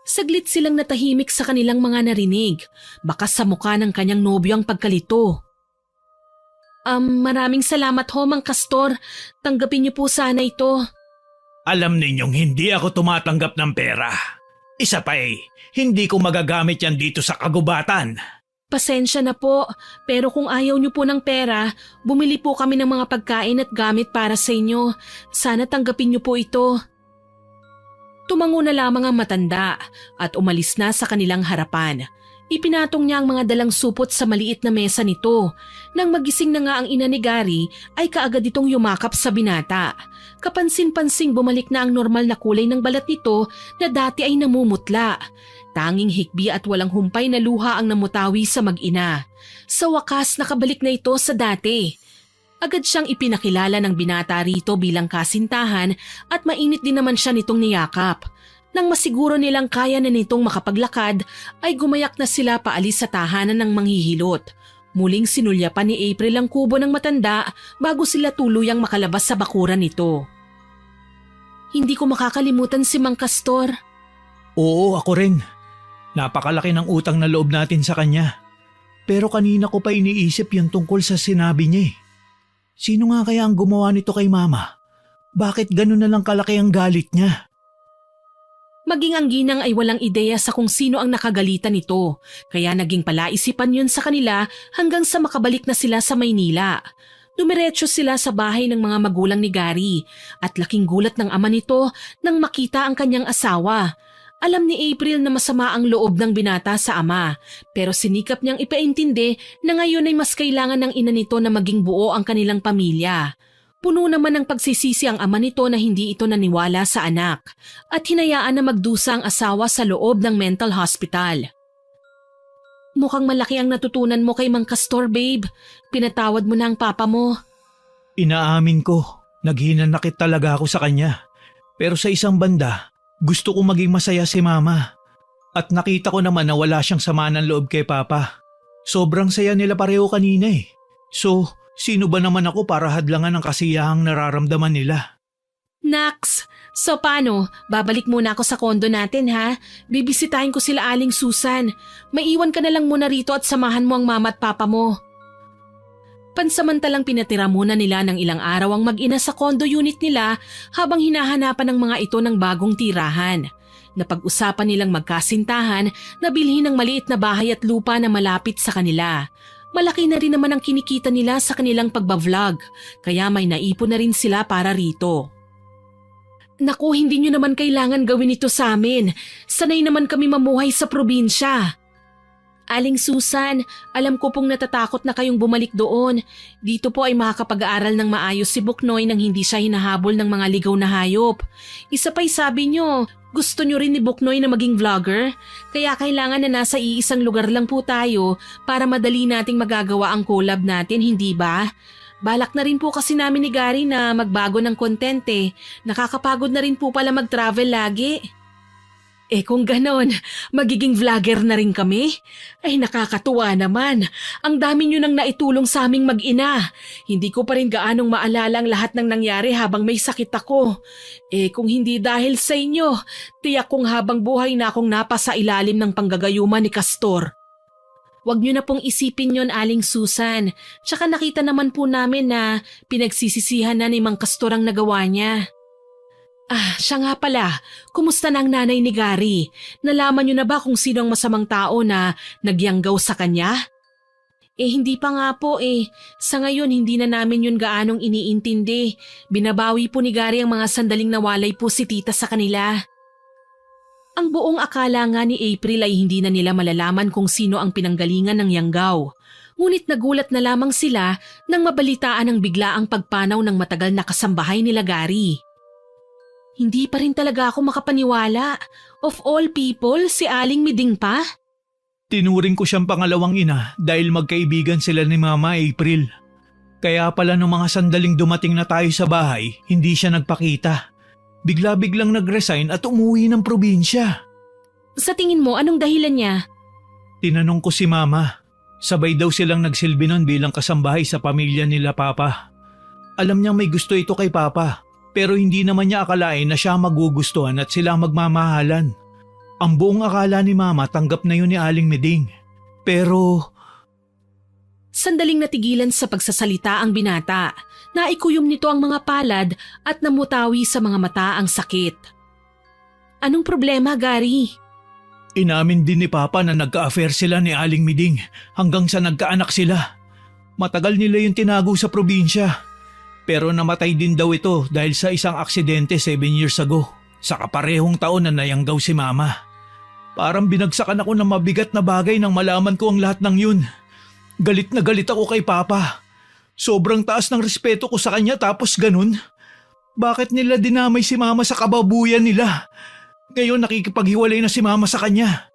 Saglit silang natahimik sa kanilang mga narinig. Baka sa mukha ng kanyang nobyo ang pagkalito. Maraming salamat ho, Mang Castor. Tanggapin niyo po sana ito. Alam ninyong hindi ako tumatanggap ng pera. Isa pa hindi ko magagamit yan dito sa kagubatan. Pasensya na po, pero kung ayaw niyo po ng pera, bumili po kami ng mga pagkain at gamit para sa inyo. Sana tanggapin niyo po ito. Tumango na lamang ang matanda at umalis na sa kanilang harapan. Ipinatong niya ang mga dalang supot sa maliit na mesa nito. Nang magising na nga ang ina ni Gary, ay kaagad itong yumakap sa binata. Kapansin-pansing bumalik na ang normal na kulay ng balat nito na dati ay namumutla. Tanging hikbi at walang humpay na luha ang namutawi sa mag-ina. Sa wakas nakabalik na ito sa dati. Agad siyang ipinakilala ng binata rito bilang kasintahan at mainit din naman siya nitong niyakap. Nang masiguro nilang kaya na nitong makapaglakad, ay gumayak na sila paalis sa tahanan ng manghihilot. Muling sinulyapan ni April ang kubo ng matanda bago sila tuluyang makalabas sa bakuran nito. Hindi ko makakalimutan si Mang Castor. Oo, ako rin. Napakalaki ng utang na loob natin sa kanya. Pero kanina ko pa iniisip yung tungkol sa sinabi niya eh. Sino nga kaya ang gumawa nito kay Mama? Bakit ganun na lang kalaki ang galit niya? Maging ang ginang ay walang ideya sa kung sino ang nakagalitan nito, kaya naging palaisipan yun sa kanila hanggang sa makabalik na sila sa Maynila. Dumiretso sila sa bahay ng mga magulang ni Gary at laking gulat ng ama nito nang makita ang kanyang asawa. Alam ni April na masama ang loob ng binata sa ama, pero sinikap niyang ipaintindi na ngayon ay mas kailangan ng ina nito na maging buo ang kanilang pamilya. Puno naman ng pagsisisi ang ama nito na hindi ito naniwala sa anak at hinayaan na magdusa ang asawa sa loob ng mental hospital. Mukhang malaki ang natutunan mo kay Mang Castor, babe. Pinatawad mo na ang papa mo. Inaamin ko, naghinanakit talaga ako sa kanya. Pero sa isang banda, gusto ko maging masaya si Mama. At nakita ko naman na wala siyang sama ng loob kay Papa. Sobrang saya nila pareho kanina eh. So, sino ba naman ako para hadlangan ang kasiyahang nararamdaman nila? Nax, so paano? Babalik muna ako sa kondo natin ha? Bibisitahin ko sila Aling Susan. Maiwan ka na lang muna rito at samahan mo ang mama at papa mo. Pansamantalang pinatira muna nila ng ilang araw ang mag-ina sa condo unit nila habang hinahanapan ng mga ito ng bagong tirahan. Napag-usapan nilang magkasintahan na bilhin ng maliit na bahay at lupa na malapit sa kanila. Malaki na rin naman ang kinikita nila sa kanilang pagbablog, kaya may naipon na rin sila para rito. Naku, hindi nyo naman kailangan gawin ito sa amin. Sanay naman kami mamuhay sa probinsya. Aling Susan, alam ko pong natatakot na kayong bumalik doon. Dito po ay makakapag-aaral ng maayos si Buknoy nang hindi siya hinahabol ng mga ligaw na hayop. Isa pa'y sabi nyo, gusto nyo rin ni Buknoy na maging vlogger? Kaya kailangan na nasa iisang lugar lang po tayo para madali nating magagawa ang collab natin, hindi ba? Balak na rin po kasi namin ni Gary na magbago ng content eh. Nakakapagod na rin po pala mag-travel lagi. Eh kung ganon, magiging vlogger na rin kami? Ay nakakatuwa naman. Ang dami nyo nang naitulong sa aming mag-ina. Hindi ko pa rin gaanong maalala ang lahat ng nangyari habang may sakit ako. Eh kung hindi dahil sa inyo, tiyak kong habang buhay na akong napasa ilalim ng panggagayuma ni Castor. Huwag niyo na pong isipin yon, Aling Susan. Tsaka nakita naman po namin na pinagsisisihan na ni Mang Castor ang nagawa niya. Ah, siya nga pala. Kumusta na ang nanay ni Gary? Nalaman niyo na ba kung sino ang masamang tao na nagyanggaw sa kanya? Eh hindi pa nga po eh. Sa ngayon hindi na namin yun gaanong iniintindi. Binabawi po ni Gary ang mga sandaling nawalay po si tita sa kanila. Ang buong akala nga ni April ay hindi na nila malalaman kung sino ang pinanggalingan ng yanggaw. Ngunit nagulat na lamang sila nang mabalitaan ng bigla ang pagpanaw ng matagal na kasambahay nila Gary. Hindi pa rin talaga ako makapaniwala. Of all people, si Aling Miding pa? Tinuring ko siyang pangalawang ina dahil magkaibigan sila ni Mama April. Kaya pala nung mga sandaling dumating na tayo sa bahay, hindi siya nagpakita. Bigla-biglang nag-resign at umuwi ng probinsya. Sa tingin mo, anong dahilan niya? Tinanong ko si Mama. Sabay daw silang nagsilbi nun bilang kasambahay sa pamilya nila Papa. Alam niyang may gusto ito kay Papa, pero hindi naman niya akalain na siya magugustuhan at sila magmamahalan. Ang buong akala ni Mama tanggap na yun ni Aling Meding. Pero... Sandaling natigilan sa pagsasalita ang binata. Naikuyom nito ang mga palad at namutawi sa mga mata ang sakit. Anong problema, Gary? Inamin din ni Papa na nagka-affair sila ni Aling Miding hanggang sa nagkaanak sila. Matagal nila yung tinago sa probinsya. Pero namatay din daw ito dahil sa isang aksidente 7 years ago. Sa kaparehong taon na nayanggaw si Mama. Parang binagsakan ako ng mabigat na bagay nang malaman ko ang lahat ng yun. Galit na galit ako kay Papa. Sobrang taas ng respeto ko sa kanya tapos ganun. Bakit nila dinamay si Mama sa kababuyan nila? Ngayon nakikipaghiwalay na si Mama sa kanya.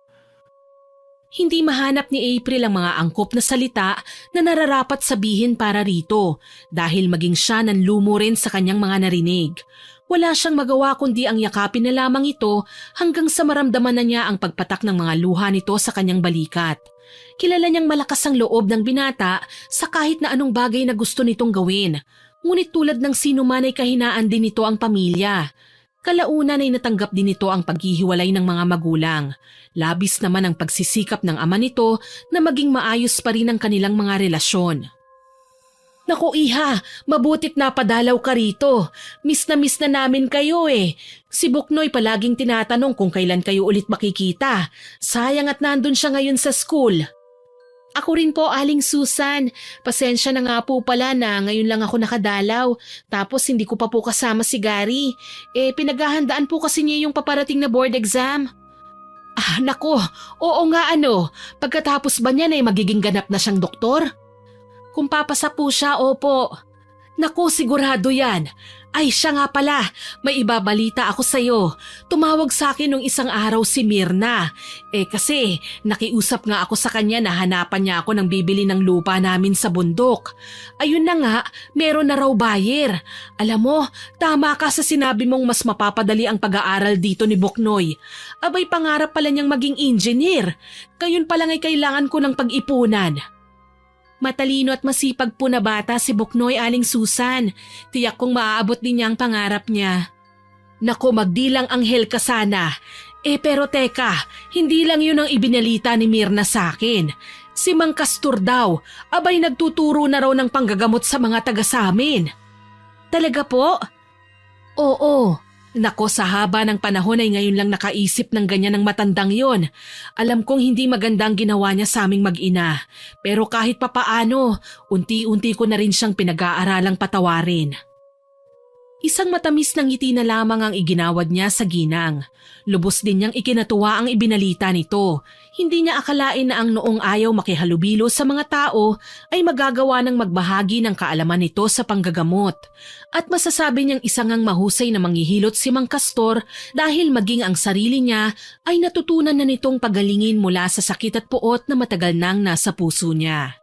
Hindi mahanap ni April ang mga angkop na salita na nararapat sabihin para rito dahil maging siya nanlumo rin sa kanyang mga narinig. Wala siyang magawa kundi ang yakapin na lamang ito hanggang sa maramdaman na niya ang pagpatak ng mga luha nito sa kanyang balikat. Kilala niyang malakas ang loob ng binata sa kahit na anong bagay na gusto nitong gawin. Ngunit tulad ng sino man ay kahinaan din nito ang pamilya. Kalaunan ay natanggap din nito ang paghihiwalay ng mga magulang. Labis naman ang pagsisikap ng ama nito na maging maayos pa rin ang kanilang mga relasyon. Naku iha, mabutit napadalaw ka rito. Miss na namin kayo eh. Si Buknoy palaging tinatanong kung kailan kayo ulit makikita. Sayang at nandun siya ngayon sa school. Ako rin po, Aling Susan. Pasensya na nga po pala na ngayon lang ako nakadalaw. Tapos hindi ko pa po kasama si Gary. Pinaghahandaan po kasi niya yung paparating na board exam. Ah, nako. Oo nga ano. Pagkatapos ba niyan ay magiging ganap na siyang doktor? Kung papasa po siya, opo. Naku, sigurado yan. Ay, siya nga pala. May ibabalita ako sa'yo. Tumawag sa akin nung isang araw si Mirna. Kasi nakiusap nga ako sa kanya na hanapan niya ako ng bibili ng lupa namin sa bundok. Ayun na nga, meron na raw buyer. Alam mo, tama ka sa sinabi mong mas mapapadali ang pag-aaral dito ni Buknoy. Abay, pangarap pala niyang maging engineer. Ngayon pa lang ay kailangan ko ng pag-ipunan. Matalino at masipag po na bata si Buknoy, Aling Susan. Tiyak kong maaabot din niya ang pangarap niya. Nako, magdilang anghel ka sana. Pero teka, hindi lang yun ang ibinalita ni Mirna sa akin. Si Mang Castor daw, abay nagtuturo na raw ng panggagamot sa mga taga sa amin. Talaga po? Oo. Nako, sa haba ng panahon ay ngayon lang nakaisip ng ganyan ng matandang yon. Alam kong hindi magandang ginawa niya sa aming mag-ina. Pero kahit papaano, unti-unti ko na rin siyang pinag-aaralang patawarin. Isang matamis na ngiti na lamang ang iginawad niya sa ginang. Lubos din niyang ikinatuwa ang ibinalita nito. Hindi niya akalain na ang noong ayaw makihalubilo sa mga tao ay magagawa ng magbahagi ng kaalaman nito sa panggagamot. At masasabi niyang isang ang mahusay na manghihilot si Mang Castor dahil maging ang sarili niya ay natutunan na nitong pagalingin mula sa sakit at puot na matagal nang nasa puso niya.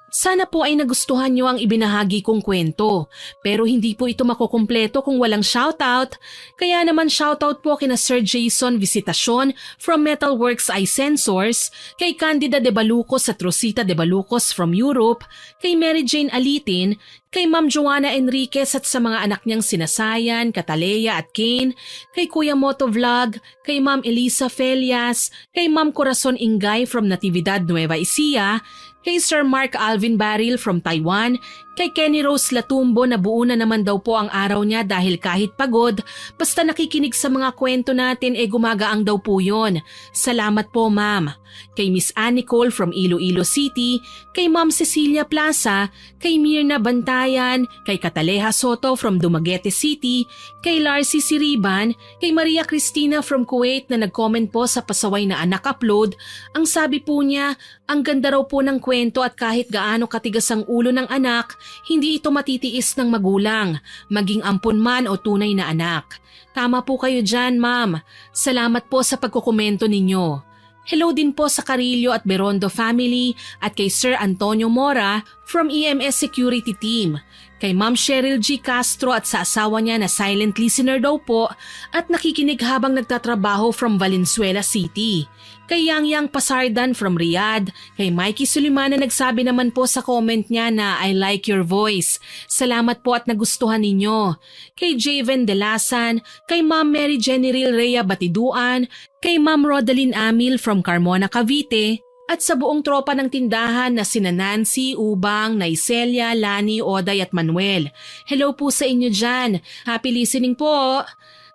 Sana po ay nagustuhan niyo ang ibinahagi kong kwento, pero hindi po ito makukumpleto kung walang shoutout. Kaya naman shoutout po kina Sir Jason Visitacion from Metalworks Eye Sensors, kay Candida de Balucos at Rosita de Balucos from Europe, kay Mary Jane Alitin, kay Ma'am Joanna Enriquez at sa mga anak niyang sinasayan, Catalea at Kane, kay Kuya Moto Vlog, kay Ma'am Elisa Felias, kay Ma'am Corazon Ingay from Natividad Nueva Ecija, kay Sir Mark Alvin Baril from Taiwan, kay Kenny Rose Latumbo na buo na naman daw po ang araw niya dahil kahit pagod, basta nakikinig sa mga kwento natin gumagaang daw po yun. Salamat po ma'am. Kay Miss Annie Cole from Iloilo City, kay Ma'am Cecilia Plaza, kay Mirna Bantayan, kay Cataleja Soto from Dumaguete City, kay Larcy Siriban, kay Maria Cristina from Kuwait na nag-comment po sa pasaway na anak upload. Ang sabi po niya, ang ganda raw po ng kwento at kahit gaano katigas ang ulo ng anak, hindi ito matitiis ng magulang, maging ampon man o tunay na anak. Tama po kayo dyan, ma'am. Salamat po sa pagkukomento ninyo. Hello din po sa Carillo at Berondo family at kay Sir Antonio Mora from EMS Security Team. Kay Ma'am Cheryl G. Castro at sa asawa niya na silent listener daw po at nakikinig habang nagtatrabaho from Valenzuela City. Kay Yang Yang Pasardan from Riyadh, kay Mikey Suliman na nagsabi naman po sa comment niya na I like your voice. Salamat po at nagustuhan ninyo. Kay Javen Delasan, kay Ma'am Mary Jenny Rhea Batiduan, kay Ma'am Rodaline Amil from Carmona, Cavite, at sa buong tropa ng tindahan na sina Nancy, Ubang, Naicelia, Lani, Oday at Manuel. Hello po sa inyo dyan. Happy listening po.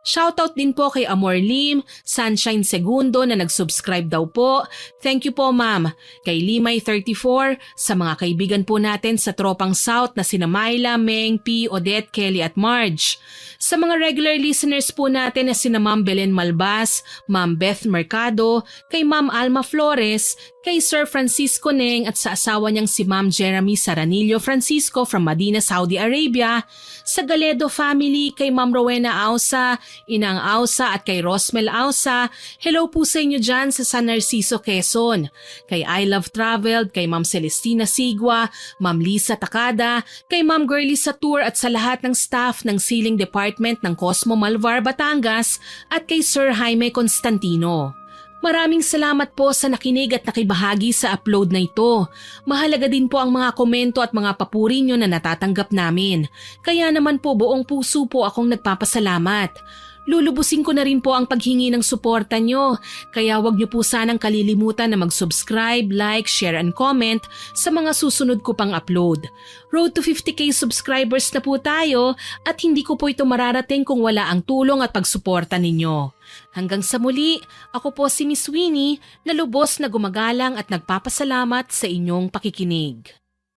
Shoutout din po kay Amor Lim, Sunshine Segundo na nag-subscribe daw po. Thank you po ma'am. Kay Limay 34, sa mga kaibigan po natin sa Tropang South na sina Myla, Meng, P, Odette, Kelly at Marge. Sa mga regular listeners po natin na sina Ma'am Belen Malbas, Ma'am Beth Mercado, kay Ma'am Alma Flores, kay Sir Francisco Neng at sa asawa niyang si Ma'am Jeremy Saranillo Francisco from Medina, Saudi Arabia, sa Galedo family, kay Ma'am Rowena Ausa, Inang Ausa at kay Rosmel Ausa. Hello po sa inyo dyan sa San Narciso, Quezon. Kay I Love Traveled, kay Ma'am Celestina Sigua, Ma'am Lisa Takada, kay Ma'am Girlie Satur at sa lahat ng staff ng Sealing Department ng Cosmo Malvar, Batangas at kay Sir Jaime Constantino. Maraming salamat po sa nakinig at nakibahagi sa upload na ito. Mahalaga din po ang mga komento at mga papuri nyo na natatanggap namin. Kaya naman po buong puso po akong nagpapasalamat. Lulubusin ko na rin po ang paghingi ng suporta nyo. Kaya wag nyo po sanang kalilimutan na mag-subscribe, like, share and comment sa mga susunod ko pang upload. Road to 50k subscribers na po tayo at hindi ko po ito mararating kung wala ang tulong at pagsuporta ninyo. Hanggang sa muli, ako po si Miss Winnie na lubos na gumagalang at nagpapasalamat sa inyong pakikinig.